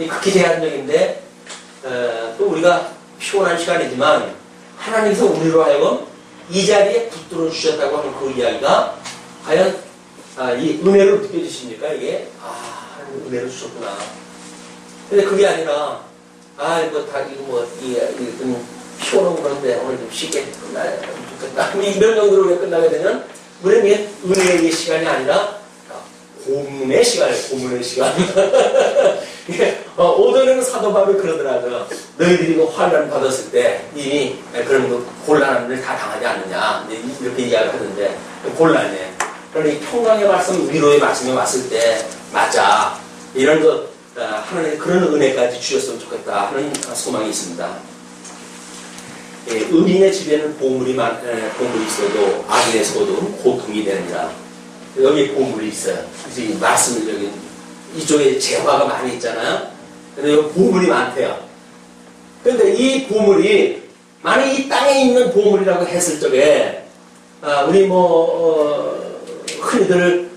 극히 제한적인데, 또 우리가 피곤한 시간이지만 하나님께서 우리로 하여금 이 자리에 붙들어 주셨다고 하는 그 이야기가 과연 이 은혜로 느껴지십니까? 이게 하나님 은혜를 주셨구나. 근데 그게 아니라 좀 피곤하고 그런데 오늘 좀 쉽게 끝나야 좋겠다. 이런 정도로 끝나게 되면 우리는 이게 은혜의 시간이 아니라 고문의 시간이에요. 고문의 시간. 오전에는 사도 바울이 그러더라고요. 너희들이 그 환난 받았을 때 이미 그런 그 곤란한 일을 다 당하지 않느냐 이렇게 이야기를 하는데, 곤란해. 그러니 평강의 말씀, 위로의 말씀이 왔을 때 맞아. 이런 것 하나님의 그런 은혜까지 주셨으면 좋겠다 하는 소망이 있습니다. 예, 의인의 집에는 보물이 있어도 악인의 소득은 고통이 됩니다. 여기 보물이 있어요. 이제 말씀을 여기 이쪽에 재화가 많이 있잖아요. 근데 여기 보물이 많대요. 근데 이 보물이 만약 이 땅에 있는 보물이라고 했을 적에 우리 흔히들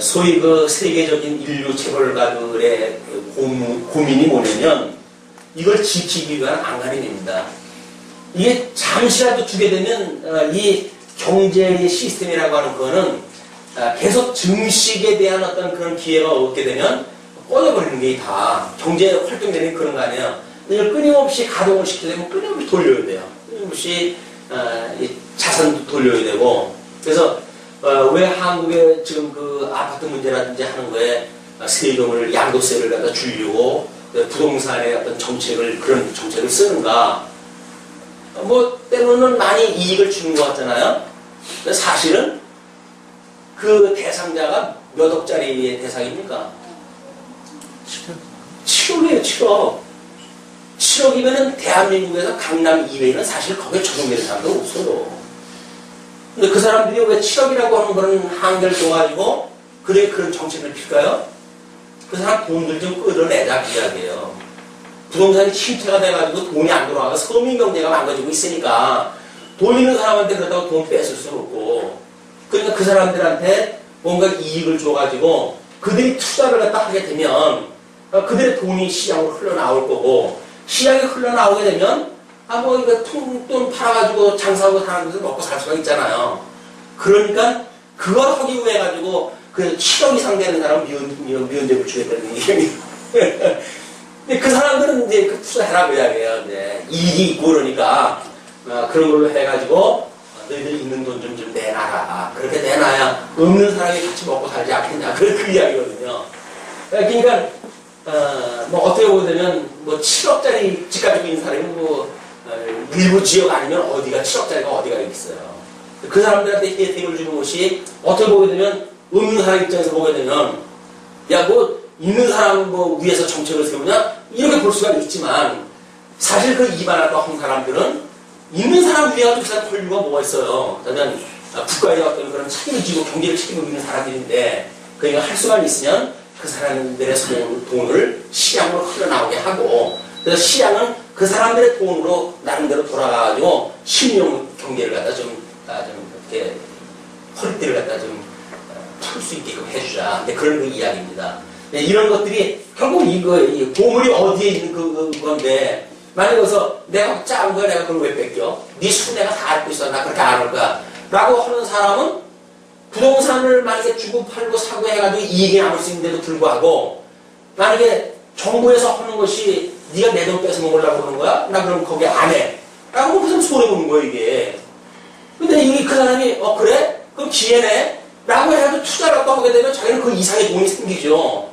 소위 그 세계적인 인류 재벌가들의 고민이 뭐냐면 이걸 지키기 위한 안간힘입니다. 이게 잠시라도 주게 되면 이 경제의 시스템이라고 하는 거는 계속 증식에 대한 어떤 그런 기회가 얻게 되면 꺼져버리는 게 다 경제 활동되는 그런 거 아니에요. 이걸 끊임없이 가동을 시키려면 끊임없이 돌려야 돼요. 끊임없이 자산도 돌려야 되고. 그래서 왜 한국에 지금 그 아파트 문제라든지 하는 거에 세금을 양도세를 갖다 주려고 부동산의 어떤 그런 정책을 쓰는가? 때로는 많이 이익을 주는 것 같잖아요. 근데 사실은 그 대상자가 몇 억짜리의 대상입니까? 7억이에요, 7억. 7억이면은 대한민국에서 강남 이외에는 사실 거기에 적용되는 사람도 없어요. 근데 그 사람들이 왜 7억이라고 하는 그런 한계를 둬가지고 그런 정책을 필까요? 그 사람 돈들 좀 끌어내자 그 이야기예요. 부동산이 침체가 돼가지고 돈이 안 돌아가고 서민 경제가 망가지고 있으니까 돈 있는 사람한테 그렇다고 돈 뺏을 수는 없고, 그러니까 그 사람들한테 뭔가 이익을 줘가지고 그들이 투자를 갖다 하게 되면 그들의 돈이 시장으로 흘러나올 거고, 시장에 흘러나오게 되면 이거 돈 팔아가지고 장사하고 사람들도 먹고 살 수가 있잖아요. 그러니까 그걸 하기 위해 가지고 그 7억 이상 되는 사람은 미연제를 주겠다는 얘기예요. 근데 그 사람들은 이제 그 투자해라고 이야기해요. 이제 이익이 있고 그러니까 그런 걸로 해가지고 너희들 있는 돈 좀 내놔라. 그렇게 내놔야 없는 사람이 같이 먹고 살지 않겠냐. 그 이야기거든요. 그러니까 어떻게 보면 7억짜리 집 가지고 있는 사람이 일부 지역 아니면 어디가 7억짜리가 어디가 있어요. 그 사람들한테 혜택을 주는 것이 어떻게 보게 되면 없는 사람 입장에서 보게 되면 있는 사람 위에서 정책을 세우냐 이렇게 볼 수가 있지만, 사실 그 이반할까 한 사람들은 있는 사람 위에 가지고 그 사람 권리가 뭐가 있어요. 그러면 국가의 어떤 그런 책임을 지고 경제를 책임을 있는 사람들인데, 그러니까 할 수만 있으면 그 사람들의 돈을 시장으로 흘러나오게 하고, 그래서 시장은 그 사람들의 돈으로 나름대로 돌아가가지고 신용 경제를 갖다 좀 이렇게 허리띠를 갖다 좀 털 수 있게끔 해주자. 근데 그런 그 이야기입니다. 이런 것들이 결국 이 보물이 어디에 있는 그건데, 만약에 여기서 내가 작은 거야, 내가 그걸 왜 뺏겨? 네 수 내가 다 알고 있어. 나 그렇게 안 할 거야. 라고 하는 사람은 부동산을 만약에 주고 팔고 사고 해가지고 이익이 남을 수 있는데도 불구하고, 만약에 정부에서 하는 것이 네가 내 돈 뺏어 먹으려고 하는 거야? 나 그럼 거기 안 해. 라고 무슨 소리 보는 거야, 이게. 근데 그 사람이, 그래? 그럼 기회네? 라고 해가지고 투자를 하게 되면 자기는 그 이상의 돈이 생기죠.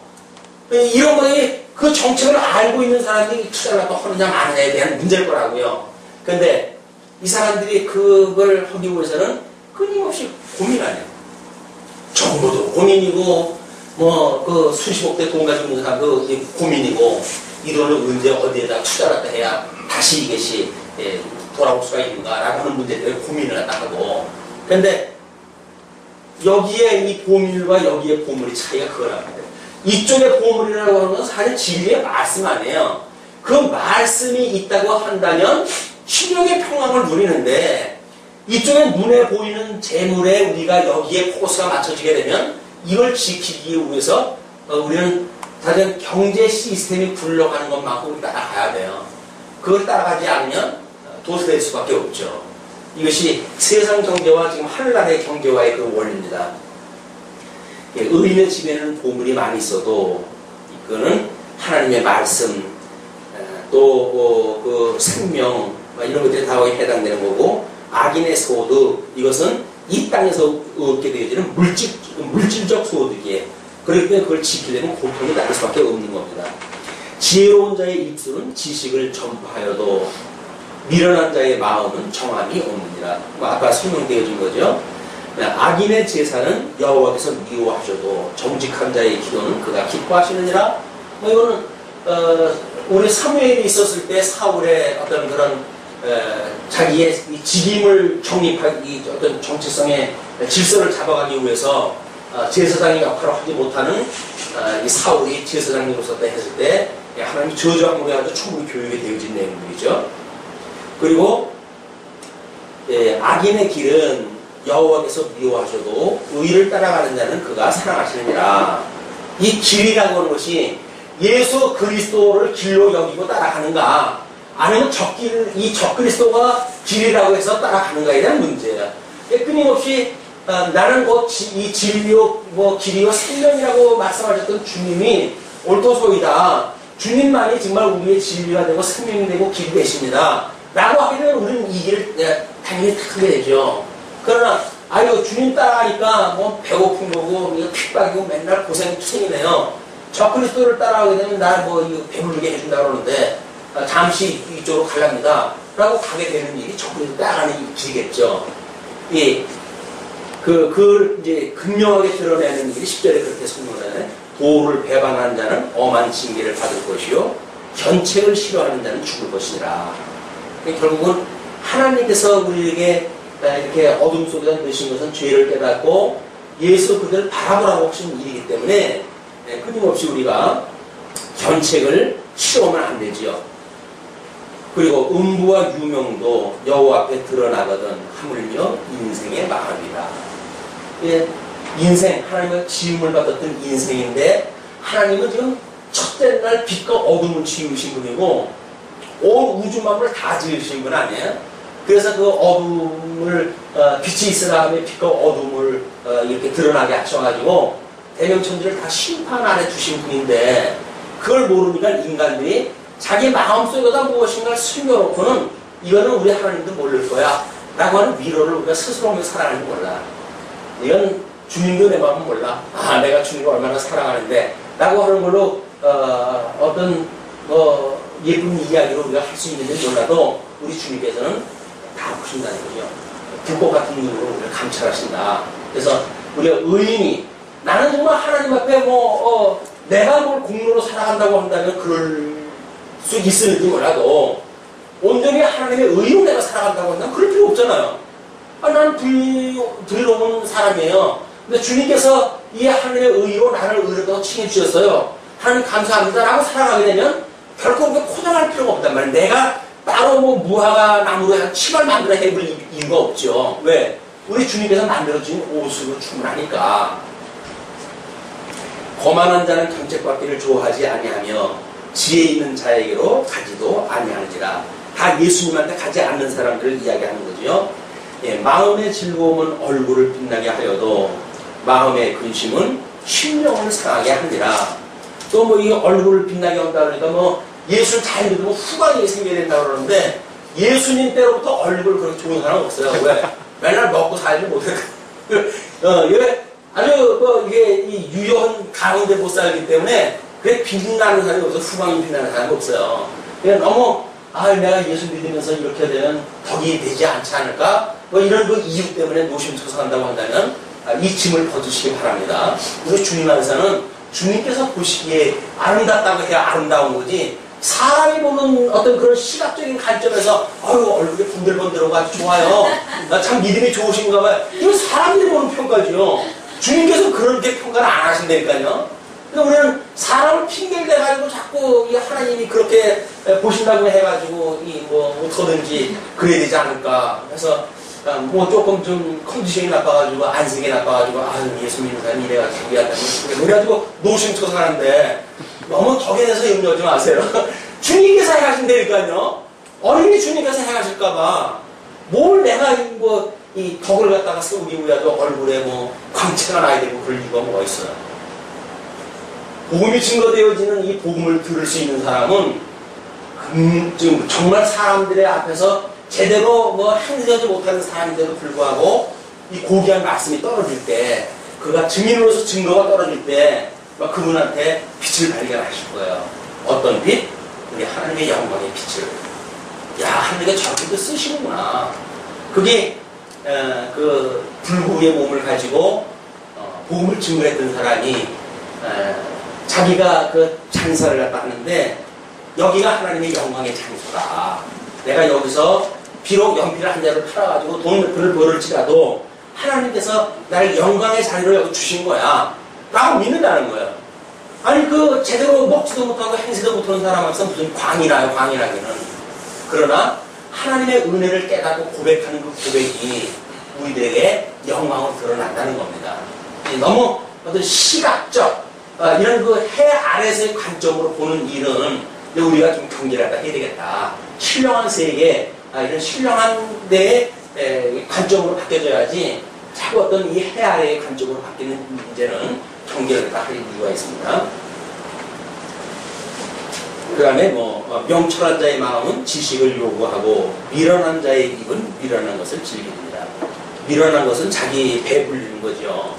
이런 거에 그 정책을 알고 있는 사람이 투자를 하느냐 마느냐에 대한 문제일 거라고요. 근데 이 사람들이 그걸 하기 위해서는 끊임없이 고민하네요. 정부도 고민이고, 그 수십억 대 돈 가지고 있는 사람도 고민이고, 이 돈을 언제 어디에다 투자를 해야 다시 이것이 돌아올 수가 있는가라고 하는 문제들에 고민을 하다 하고. 근데 여기에 이 보물과 여기에 보물의 차이가 그거랍니다. 이쪽에 보물이라고 하는 건 사실 진리의 말씀 아니에요. 그 말씀이 있다고 한다면 심령의 평강을 누리는데, 이쪽에 눈에 보이는 재물에 우리가 여기에 포커스가 맞춰지게 되면 이걸 지키기 위해서 우리는 다른 경제 시스템이 굴러가는 것만큼 따라가야 돼요. 그걸 따라가지 않으면 도태될 수밖에 없죠. 이것이 세상 경제와 지금 하늘나라의 경제와의 그 원리입니다. 의인의 집에는 보물이 많이 있어도 이거는 하나님의 말씀, 또 그 생명 이런 것들이 다 거기에 해당되는 거고, 악인의 소득, 이것은 이 땅에서 얻게 되어지는 물질적 소득이에요. 그렇기 때문에 그걸 지키려면 고통이 나을 수밖에 없는 겁니다. 지혜로운 자의 입술은 지식을 전파하여도 미련한 자의 마음은 정함이 없느니라. 아까 설명되어진 거죠. 악인의 제사는 여호와께서 미워하셔도 정직한 자의 기도는 그가 기뻐하시느니라. 뭐 이거는 우리 사무엘이 있었을 때 사울의 어떤 그런 자기의 이 직임을 정립하기 어떤 정체성의 질서를 잡아가기 위해서 제사장의 역할을 하지 못하는 이 사울이 제사장으로서 했을 때 하나님이 저주함으로 해가지고 충분히 교육이 되어진 내용들이죠. 그리고 악인의 길은 여호와께서 미워하셔도 의를 따라가는 자는 그가 사랑하시느니라. 이 길이라고 하는 것이 예수 그리스도를 길로 여기고 따라가는가, 아니면 이 적그리스도가 길이라고 해서 따라가는가에 대한 문제예요. 끊임없이 나는 이 진리요 길이요 생명이라고 말씀하셨던 주님이 옳도소이다. 주님만이 정말 우리의 진리가 되고 생명이 되고 길이 되십니다. 라고 하게 되면 우리는 이 길을 당연히 택하게 되죠. 그러나 주님 따라가니까 뭐 배고픈 거고 핍박이고 맨날 고생투생이네요. 적그리스도를 따라가게 되면 나 배부르게 해준다 그러는데 잠시 이쪽으로 갈랍니다 라고 가게 되는 일이 적그리스도 따라가는 길이겠죠. 그걸 이제 극명하게 드러내는 일이 10절에 그렇게 설명하네. 도를 배반하는 자는 엄한 징계를 받을 것이요 견책을 싫어하는 자는 죽을 것이니라. 결국은 하나님께서 우리에게 이렇게 어둠 속에서 넣으신 것은 죄를 깨닫고 예수 그들을 바라보라고 하신 일이기 때문에 끊임없이 우리가 견책을 싫어하면 안 되지요. 그리고 음부와 유명도 여호와 앞에 드러나거든 하물며 인생의 마음이다. 인생, 하나님의 지음을 받았던 인생인데 하나님은 지금 첫째 날 빛과 어둠을 지으신 분이고 온 우주 만물을 다 지으신 분 아니에요? 그래서 그 어둠을 빛이 있으라 하며 빛과 어둠을 이렇게 드러나게 하셔가지고 대명천지를 다 심판 아래 두신 분인데 그걸 모르니까 인간들이 자기 마음속에다 무엇인가를 숨겨놓고는 이거는 우리 하나님도 모를 거야 라고 하는 위로를 우리가 스스로 하며 살아가는 줄 몰라. 이건 주님도 내 마음은 몰라. 내가 주님을 얼마나 사랑하는데 라고 하는 걸로 어떤 예쁜 이야기로 우리가 할 수 있는지 몰라도 우리 주님께서는 다 보신다는 거죠. 불꽃 같은 눈으로 우리를 감찰하신다. 그래서 우리가 의인이 나는 정말 하나님 앞에 내가 뭘 공로로 살아간다고 한다면 그럴 수 있을지 몰라도 온전히 하나님의 의로 내가 살아간다고 한다면 그럴 필요 없잖아요. 나는 들러온 사람이에요. 근데 주님께서 이 하나님의 의로 나를 의롭다고 칭해주셨어요. 하나님 감사합니다 라고 살아가게 되면 결코 그렇게 포장할 필요가 없단 말이에요. 내가 따로 무화과 나무로 한 치마를 만들어 해볼 이유가 없죠. 왜? 우리 주님께서 만들어진 옷으로 충분하니까. 거만한 자는 경책받기를 좋아하지 아니하며 지혜 있는 자에게로 가지도 아니하는지라. 다 예수님한테 가지 않는 사람들을 이야기하는 거죠. 마음의 즐거움은 얼굴을 빛나게 하여도 마음의 근심은 심령을 상하게 하니라. 또 이 얼굴을 빛나게 한다 그러니까 예수를 잘 믿으면 후광이 생겨야 된다 그러는데 예수님 때로부터 얼굴 그렇게 좋은 사람 없어요. 왜? 맨날 먹고 살지 못해. 아주 이게 이 유효한 가운데 못 살기 때문에 그게 빛나는 사람이 없어요. 후광이 빛나는 사람이 없어요. 그냥 너무 내가 예수 믿으면서 이렇게 되면 덕이 되지 않지 않을까? 이런 이유 때문에 노심초사한다고 한다면 이 짐을 벗으시기 바랍니다. 우리 주님 안에서는 주님께서 보시기에 아름답다고 해야 아름다운 거지 사람이 보는 어떤 그런 시각적인 관점에서 얼굴이 번들번들하고 아주 좋아요. 참 믿음이 좋으신가 봐요. 이건 사람들이 보는 평가죠. 주님께서 그렇게 평가를 안 하신다니까요. 그러니까 우리는 사람을 핑계를 대가지고 자꾸 이 하나님이 그렇게 보신다고 해가지고 어떻게든지 그래야 되지 않을까. 그래서 조금 좀 컨디션이 나빠가지고 안색이 나빠가지고 예수 믿는 사람이 이래가지고 그래가지고 노심초사하는데 너무 덕에 대해서 염려하지 마세요. 주님께서 행하신다니까요. 어린이 주님께서 행하실까봐 뭘 내가 이 덕을 갖다가 쓰기 위해서 얼굴에 광채가 나야 되고 그럴 이유가 뭐가 있어요. 복음이 증거되어지는 이 복음을 들을 수 있는 사람은 지금 정말 사람들의 앞에서 제대로 행하지 못하는 사람인데도 불구하고 이 고귀한 말씀이 떨어질 때 그가 증인으로서 증거가 떨어질 때 그분한테 빛을 발견하실 거예요. 어떤 빛? 우리 하나님의 영광의 빛을. 하나님께 저렇게도 쓰시는구나. 그게 불구의 몸을 가지고 복음을 증거했던 사람이 자기가 그 장사를 갖다 하는데 여기가 하나님의 영광의 장소다. 내가 여기서 비록 연필을 한 자루 팔아가지고 돈 몇 푼을 벌을지라도 하나님께서 나를 영광의 자리로 여기 주신 거야 라고 믿는다는 거예요. 아니 그 제대로 먹지도 못하고 행세도 못하는 사람 앞에서 무슨 광이나요, 광이라기는. 그러나 하나님의 은혜를 깨닫고 고백하는 그 고백이 우리들에게 영광으로 드러난다는 겁니다. 너무 어떤 시각적 이런 그 해 아래서의 관점으로 보는 일은 우리가 좀 경계를 해야 되겠다. 신령한 세계, 이런 신령한 데의 관점으로 바뀌어져야지 자꾸 어떤 이 해 아래의 관점으로 바뀌는 문제는 경계를 할 이유가 있습니다. 그 다음에 명철한 자의 마음은 지식을 요구하고 미련한 자의 입은 미련한 것을 즐깁니다. 미련한 것은 자기 배불리는 거죠.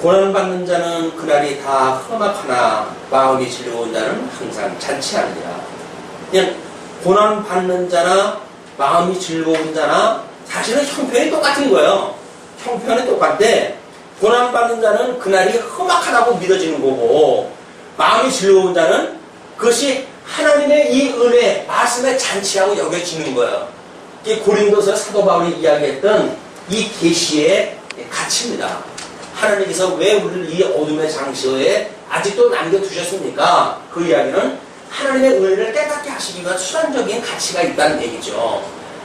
고난받는 자는 그날이 다 험악하나 마음이 즐거운 자는 항상 잔치하느니라. 그냥 고난받는 자나 마음이 즐거운 자나 사실은 형편이 똑같은 거예요. 형편이 똑같대. 고난받는 자는 그날이 험악하다고 믿어지는 거고 마음이 즐거운 자는 그것이 하나님의 이 은혜, 말씀의 잔치라고 여겨지는 거예요. 이게 고린도서 사도 바울이 이야기했던 이 계시의 가치입니다. 하나님께서 왜 우리를 이 어둠의 장소에 아직도 남겨두셨습니까? 그 이야기는 하나님의 은혜를 깨닫게 하시기 위한 수단적인 가치가 있다는 얘기죠.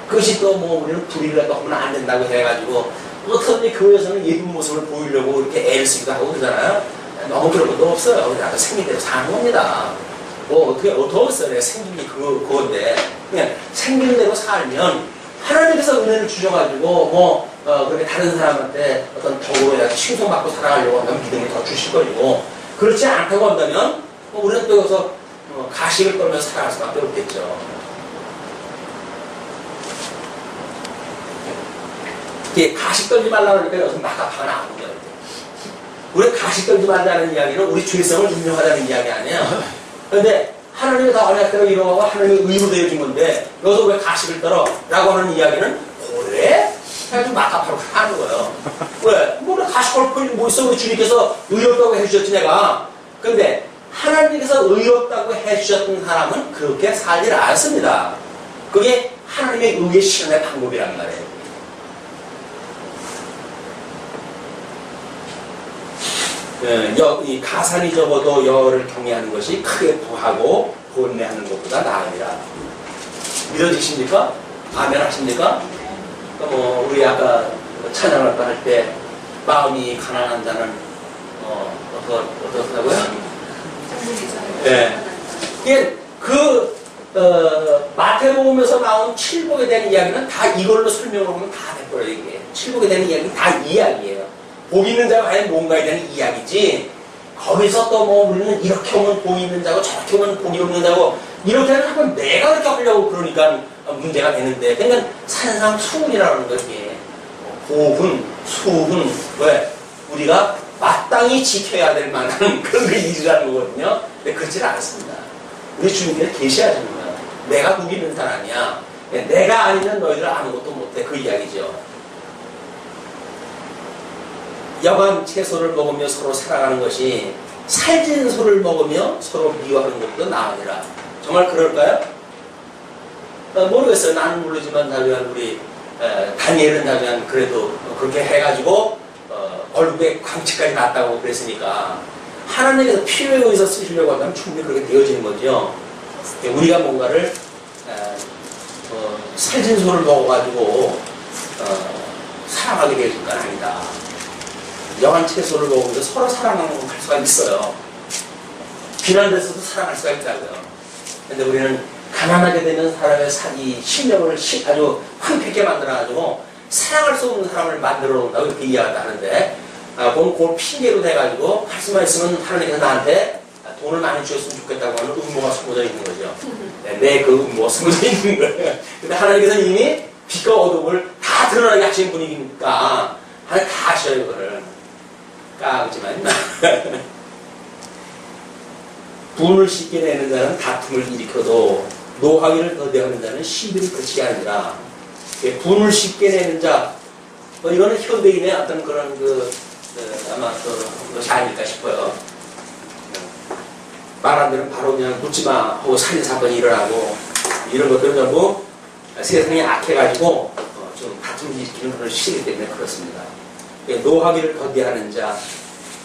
그것이 또 우리는 불의를 하면 안 된다고 해가지고 어떻게 교회에서는 예쁜 모습을 보이려고 이렇게 애를 쓰기도 하고 그러잖아요. 너무 그런 것도 없어요. 그냥 생긴 대로 사는 겁니다. 어떻게 어떠겠어요? 내가 생긴 게 그건데 그냥 생긴 대로 살면 하나님께서 은혜를 주셔가지고 그렇게 다른 사람한테 어떤 덕으로 칭송받고 살아가려고 한다면 믿음을 더 주실 것이고 그렇지 않다고 한다면 우리는 또 여기서 가식을 떨면서 살아갈 수밖에 없겠죠. 이게 가식 떨지 말라고 하니까 여기서 막가파가 나오는 거예요. 우리 가식 떨지 말라는 이야기는 우리 죄성을 인정하자는 이야기 아니에요. 그런데 하나님이 다 언약대로 이루어가고 하나님이 의로 되어진 건데 여기서 왜 가식을 떨어? 라고 하는 이야기는 그래? 해가지고 막가파로 하는 거예요. 왜? 가식 걸 필요 뭐 있어? 우리 주님께서 의롭다고 해주셨지 내가. 근데 하나님께서 의롭다고 해주셨던 사람은 그렇게 살지 않습니다. 그게 하나님의 의의 실현의 방법이란 말이에요. 이 가산이 적어도 여호와를 경외하는 것이 크게 부하고 번뇌하는 것보다 나으니라. 믿어지십니까? 아멘 하십니까? 우리 아까 찬양을 할 때 마음이 가난한 자는 어떻다고요? 네. 이게 마태복음에서 나온 칠복에 대한 이야기는 다 이걸로 설명을 하면 다 돼버려요. 이게 칠복에 대한 이야기는 다 이야기예요. 복 있는 자가 과연 뭔가에 대한 이야기지 거기서 또 우리는 이렇게 오면 복이 있는 자고 저렇게 오면 복이 없는 자고 이렇게 하면 내가 그렇게 하려고 그러니까 문제가 되는데 그러니까 산상수훈이라는 거지. 보훈, 수훈 왜? 우리가 마땅히 지켜야 될 만한 그런 일이라는 거거든요. 근데 그렇지 않습니다. 우리 주님께서 계시하시는 거야. 내가 복 있는 사람이야. 내가 아니면 너희들 아무것도 못해. 그 이야기죠. 여간 채소를 먹으며 서로 사랑하는 것이 살찐 소를 먹으며 서로 미워하는 것보다 나으니라. 정말 그럴까요? 모르겠어요. 나는 모르지만 나중에 우리 다니엘은 나중에 그래도 그렇게 해가지고 얼굴에 광채까지 났다고 그랬으니까 하나님께서 필요에 의해서 쓰시려고 한다면 충분히 그렇게 되어지는 거죠. 우리가 뭔가를 살찐 소를 먹어가지고 사랑하게 되어질 건 아니다. 영한 채소를 먹으면서 서로 사랑하는 할 수가 있어요. 비난돼서도 사랑할 수가 있다고요. 근데 우리는 가난하게 되면 사람의 이 심령을 아주 황폐하게 만들어가지고 사랑할 수 없는 사람을 만들어 놓는다고 이렇게 이야기하는데 그걸 핑계로 돼가지고 할 수만 있으면 하나님께서 나한테 돈을 많이 주었으면 좋겠다고 하는 음모가 숨어져 있는 거죠. 내 그 음모가 숨어져 있는 거예요. 근데 하나님께서는 이미 빛과 어둠을 다 드러나게 하신 분이니까 하나님 다 아셔요. 그거를 까지만 분을 쉽게 내는 자는 다툼을 일으켜도 노하기를 더디하는 자는 시비를 그치게 하느니라. 분을 쉽게 내는 자 이거는 현대인의 어떤 그런 아마 것이 아닐까 싶어요. 말 안 되면 바로 그냥 묻지마 하고 살인사건이 일어나고, 이런 것들은 전부 세상이 악해가지고 좀 다툼을 일으키는 그런 시기 때문에 그렇습니다. 노하기를 거디하는 자,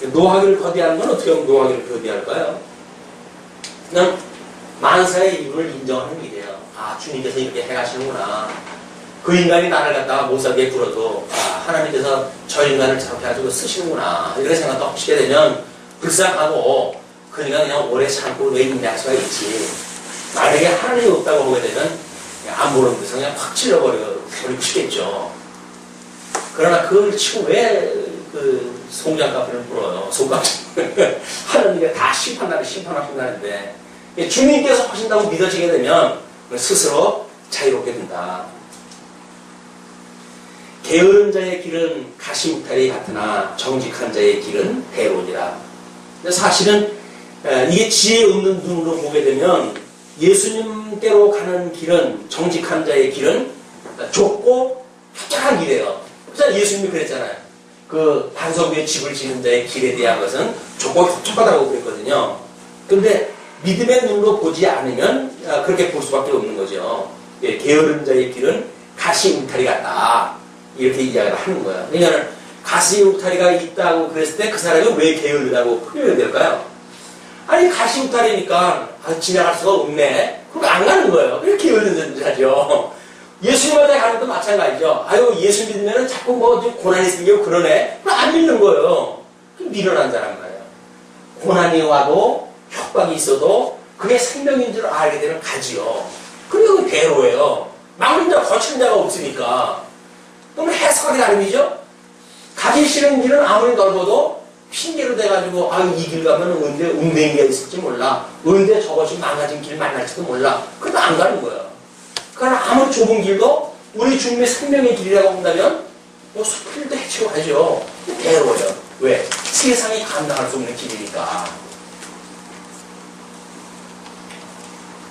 노하기를 거디하는 건 어떻게 하면 노하기를 거디할까요? 그냥 만사의 이분을 인정하는 일이에요. 아, 주님께서 이렇게 해가시는구나. 그 인간이 나를 갖다가 못 살게 굴어도, 아, 하나님께서 저 인간을 저렇게 가지고 쓰시는구나. 이런 생각도 하시게 되면 불쌍하고, 그러니까 그냥 오래 참고 왜 인내할 수가 있지. 만약에 하나님이 없다고 보게 되면 안 보는 데서 그냥 확 찔러버리고 싶겠죠. 그러나 그걸 치고 왜 송장가피를 불어요? 송가피. 하나님이 다 심판하신다는데, 주님께서 하신다고 믿어지게 되면 스스로 자유롭게 된다. 게으른 자의 길은 가시울타리 같으나 정직한 자의 길은 대로니라. 근데 사실은 이게 지혜 없는 눈으로 보게 되면 예수님께로 가는 길은, 정직한 자의 길은 좁고 협착한 길이에요. 그래서 예수님이 그랬잖아요. 그 반석 위에 집을 지는 자의 길에 대한 것은 좁고 협착하다고 그랬거든요. 근데 믿음의 눈으로 보지 않으면 그렇게 볼 수밖에 없는 거죠. 게으른 자의 길은 가시 울타리 같다. 이렇게 이야기를 하는 거예요. 그러니까 가시 울타리가 있다고 그랬을 때 그 사람이 왜 게으르다고 표현이 될까요? 아니, 가시 울타리니까 지나갈 수가 없네. 그럼 안 가는 거예요. 이렇게 게으른 자죠. 예수님한테 가는 것도 마찬가지죠. 아유, 예수 믿으면 자꾸 좀 고난이 생기고 그러네. 그럼 안 믿는 거예요. 미련한 자란 말이에요. 고난이 와도 협박이 있어도 그게 생명인 줄 알게 되면 가지요. 그리고 괴로워요. 막는 자, 거치는 자가 없으니까. 그럼 해석하기 나름이죠. 가기 싫은 길은 아무리 넓어도 핑계로 돼가지고, 아유, 이 길 가면 언제 웅댕이가 있을지 몰라. 언제 저것이 망가진 길 만날지도 몰라. 그래도 안 가는 거야. 그러나 아무리 좁은 길도 우리 주님의 생명의 길이라고 한다면 숲길도 헤치고 가죠. 괴로워요. 왜? 세상이 감당할 수 없는 길이니까.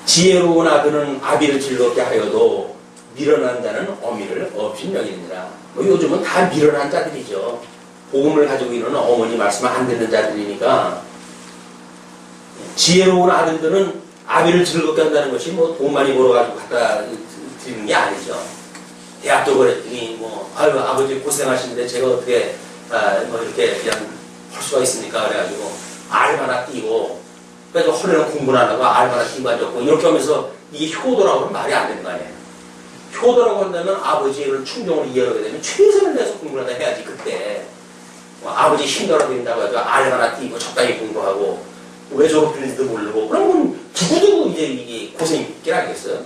지혜로운 아들은 아비를 즐겁게 하여도 미련한 자는 어미를 없인 여기니라. 요즘은 다 미련한 자들이죠. 복음을 가지고 있는 어머니 말씀을 안 듣는 자들이니까. 지혜로운 아들들은 아비를 즐겁게 한다는 것이 돈 많이 벌어가지고 갖다 드리는 게 아니죠. 대학도 그랬더니 아유, 아버지 고생하시는데 제가 어떻게 이렇게 그냥 할 수가 있습니까? 그래가지고 알바나 뛰고, 그래서 허리는 공부를 안 하고 알바나 뛰고 앉았고, 이렇게 하면서 이게 효도라고 하면 말이 안 되는 거 아니에요. 효도라고 한다면 아버지를 충정으로 이해하게 되면 최선을 다해서 공부를 하다 해야지. 그때 아버지 힘들어 보인다고 해도 알바나 뛰고 적당히 공부하고 왜 저렇게 되는지도 모르고, 그러면 두고두고 이제 이게 고생이 있긴 하겠어요.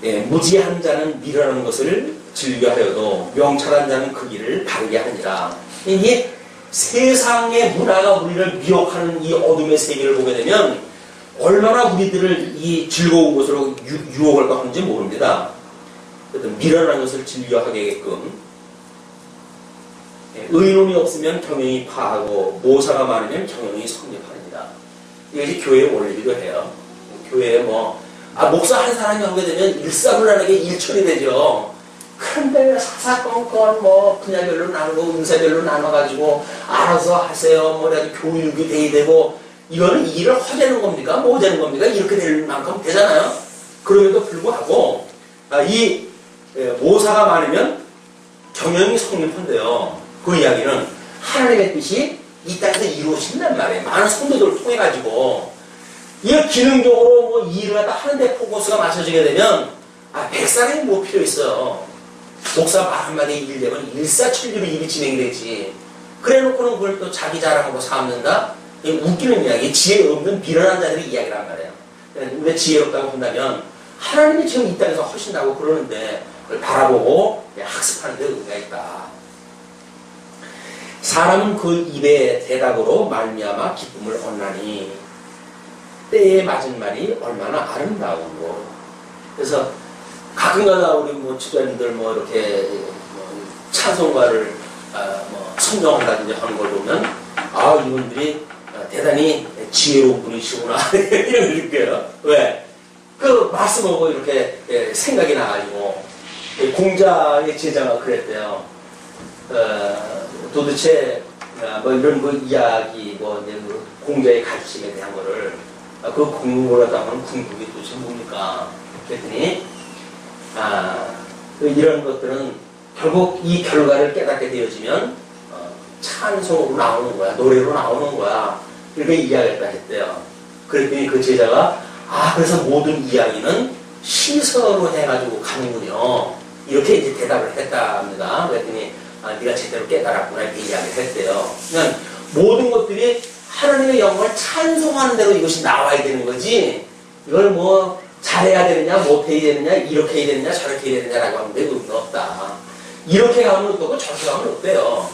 네, 무지한 자는 미련한 것을 즐겨하여도 명철한 자는 그 길을 바르게 하니라. 이게 세상의 문화가 우리를 미혹하는 이 어둠의 세계를 보게 되면 얼마나 우리들을 이 즐거운 것으로 유혹을 하는지 모릅니다. 미련한 것을 즐겨하게끔, 의논이 없으면 경영이 파하고 모사가 많으면 경영이 성립합니다. 이것이 교회의 원리기도 해요. 교회에 목사 한 사람이 하게 되면 일사불란하게 일처리 되죠. 그런데 사사건건 분야별로 나누고 은사별로 나눠가지고 알아서 하세요. 그래도 교육이 돼야 되고, 이거는 일을 허되는 겁니까? 뭐 되는 겁니까? 이렇게 될 만큼 되잖아요. 그럼에도 불구하고 이 모사가 많으면 경영이 성립한대요. 그 이야기는 하나님의 뜻이 이 땅에서 이루어진단 말이에요. 많은 성도들을 통해 가지고 이걸 기능적으로 일을 갖다 하는데 포커스가 맞춰지게 되면 100살이 뭐 필요 있어요. 목사 말 한마디 일 되면 일사천리로 일이 진행이 되지. 그래 놓고는 그걸 또 자기 자랑하고 삼는다? 웃기는 이야기, 지혜 없는 비련한 자들의 이야기란 말이에요. 우리가 지혜롭다고 한다면 하나님이 지금 이 땅에서 하신다고 그러는데 그걸 바라보고 학습하는 데 의미가 있다. 사람은 그 입의 대답으로 말미암아 기쁨을 얻나니 때에 맞은 말이 얼마나 아름다우고. 그래서 가끔가다 우리 집사님들 이렇게 찬송가를 선정한다든지 하는 걸 보면 이분들이 대단히 지혜로운 분이시구나 이런 걸 느껴요. 왜? 그 말씀하고 이렇게 생각이 나가지고 공자의 제자가 그랬대요. 도대체 뭐 이런 뭐 이야기 뭐 이제 그 공자의 가르침에 대한 거를 그 공부를 하다 보면 궁극이 도대체 뭡니까? 그랬더니 이런 것들은 결국 이 결과를 깨닫게 되어지면 찬송으로 나오는 거야, 노래로 나오는 거야. 이렇게 이야기했다 했대요. 그랬더니 그 제자가 그래서 모든 이야기는 시서로 해가지고 가는군요. 이렇게 이제 대답을 했답니다. 그랬더니 네가 제대로 깨달았구나 이렇게 이야기를 했대요. 그러니까 모든 것들이 하나님의 영광을 찬송하는 대로 이것이 나와야 되는 거지. 이걸 뭐 잘해야 되느냐, 못해야 되느냐, 이렇게 해야 되느냐, 저렇게 해야 되느냐라고 하는 데 의미가 없다. 이렇게 가면 어떻고 저렇게 가면 어때요?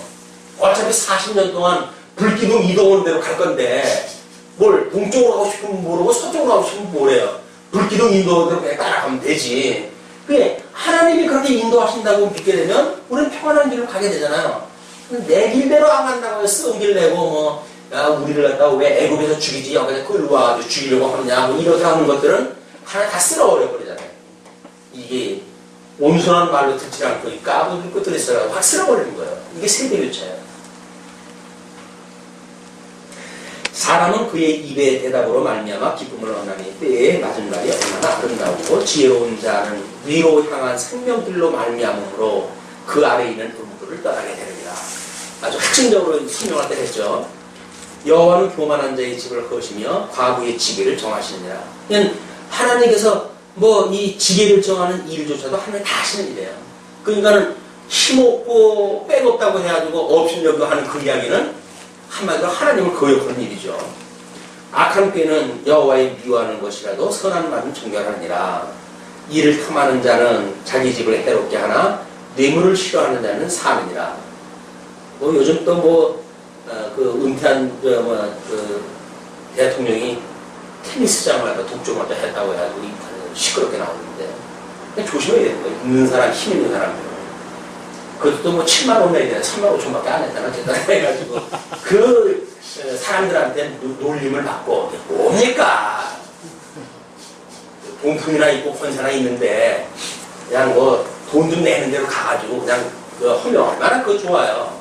어차피 40년 동안 불기둥 이동하는 대로 갈 건데 뭘 동쪽으로 가고 싶으면 모르고 서쪽으로 가고 싶으면 뭐래요? 불기둥 인도하는 대로 그냥 따라가면 되지. 그게 하나님이 그렇게 인도하신다고 믿게 되면 우리는 평안한 길로 가게 되잖아요. 내 길대로 안 간다고 썩은 길 내고 뭐 우리를 갖다가 왜 애굽에서 죽이지 여기서 끌고 와가지고 죽이려고 하느냐 뭐 이렇게 하는 것들은 하나 다 쓸어버려 버리잖아요. 이게 온순한 말로 듣지 않고 이 까부는 끝들이 있어요. 확 쓸어버리는 거예요. 이게 세대교차예요. 사람은 그의 입의 대답으로 말미암아 기쁨을 얻나니 때에 맞은 말이 얼마나 아름다우고 지혜로운 자는 위로 향한 생명길로 말미암으로 그 아래에 있는 음부를 떠나게 되느니라. 아주 핵심적으로 설명할 때 했죠. 여호와는 교만한 자의 집을 허시며 과부의 지혜를 정하시느니라. 그냥 하나님께서 뭐 이 지혜를 정하는 일조차도 하나님 다 하시는 일이에요. 그러니까는 힘없고 빼없다고 해가지고 없으려고 하는 그 이야기는 한마디로 하나님을 거역하는 일이죠. 악한 꾀는 여호와의 미워하는 것이라도 선한 말은 정결하니라. 이를 탐하는 자는 자기 집을 해롭게 하나 뇌물을 싫어하는 자는 사느니라. 뭐 요즘 또 뭐 그 은퇴한 그 대통령이 테니스장을 갖다 독점을 했다고 해가지고 인터넷에 시끄럽게 나오는데 조심해야 되는 거예요. 있는 사람, 힘 있는 사람들. 그것도 뭐 7만 원 내야 되나 3만 5천밖에 안 했다나 해가지고 그 사람들한테 놀림을 받고 뭡니까? 돈품이나 있고 권세나 있는데 그냥 뭐 돈 좀 내는 대로 가가지고 그냥 하면 얼마나 그거 좋아요.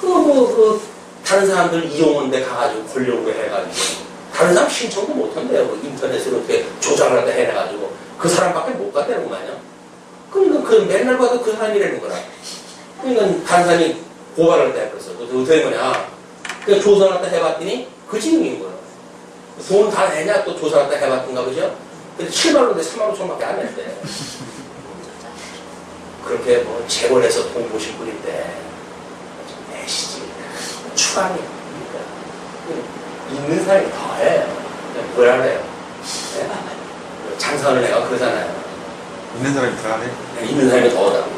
그 다른 사람들 이용하는데 가가지고 권력으로 해가지고 다른 사람 신청도 못한대요. 그 인터넷으로 어떻게 조작을 하다 해가지고 그 사람밖에 못 갔다는 거 아니야? 그러니까 그 맨날 봐도 그 사람이라는 거라. 그러니까 다른 사람이 고발을 했다 그랬어. 그 어떻게 된 거냐? 그러니까 조사를 갖다 해봤더니 그 지금인 거예요. 돈 다 내냐? 또 조사를 갖다 해봤던가 보죠? 근데 7만 원인데 3만 5천밖에 안 냈대. 그렇게 뭐 재벌에서 돈 보신 분인데 내시지. 추방이야. 있는 사람이 더 해요. 뭘 하래요? 장사를 내가 그러잖아요. 있는 사람이 더 하네? 있는 사람이 더 하다고.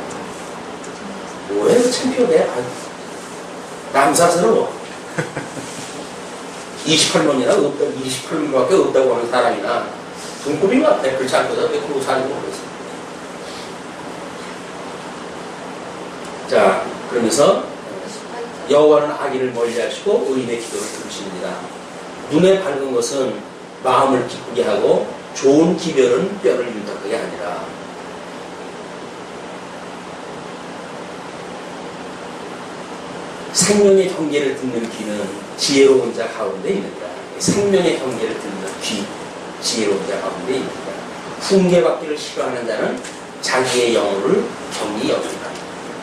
왜 창피해? 남사스러워. 28명이나 없다, 28명밖에 없다고 하는 사람이나 등급인 것 같아. 그렇지 않고서 왜 그러고 사는지 모르겠어. 자, 그러면서 여호와는 악인을 멀리하시고 의인의 기도를 들으십니다. 눈에 밝은 것은 마음을 기쁘게 하고 좋은 기별은 뼈를 윤탁하게 하니라. 생명의 경계를 듣는 귀는 지혜로운 자 가운데 있느니라. 생명의 경계를 듣는 귀, 지혜로운 자 가운데 있느니라. 훈계받기를 싫어하는 자는 자기의 영혼을 경히 여긴다.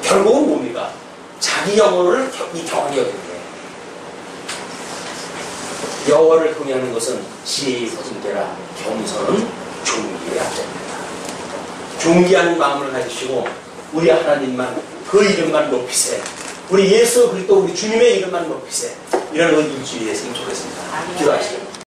결국은 뭡니까? 자기 영혼을 경히 여긴다. 여호와를 경외하는 것은 지혜의 분계라. 겸손은 존귀의 앞자입니다. 존귀한 마음을 가지시고 우리 하나님만 그 이름만 높이세. 우리 예수 그리스도 우리 주님의 이름만 높이세. 이런 건 일주일에 했으면 좋겠습니다. 기도하시죠.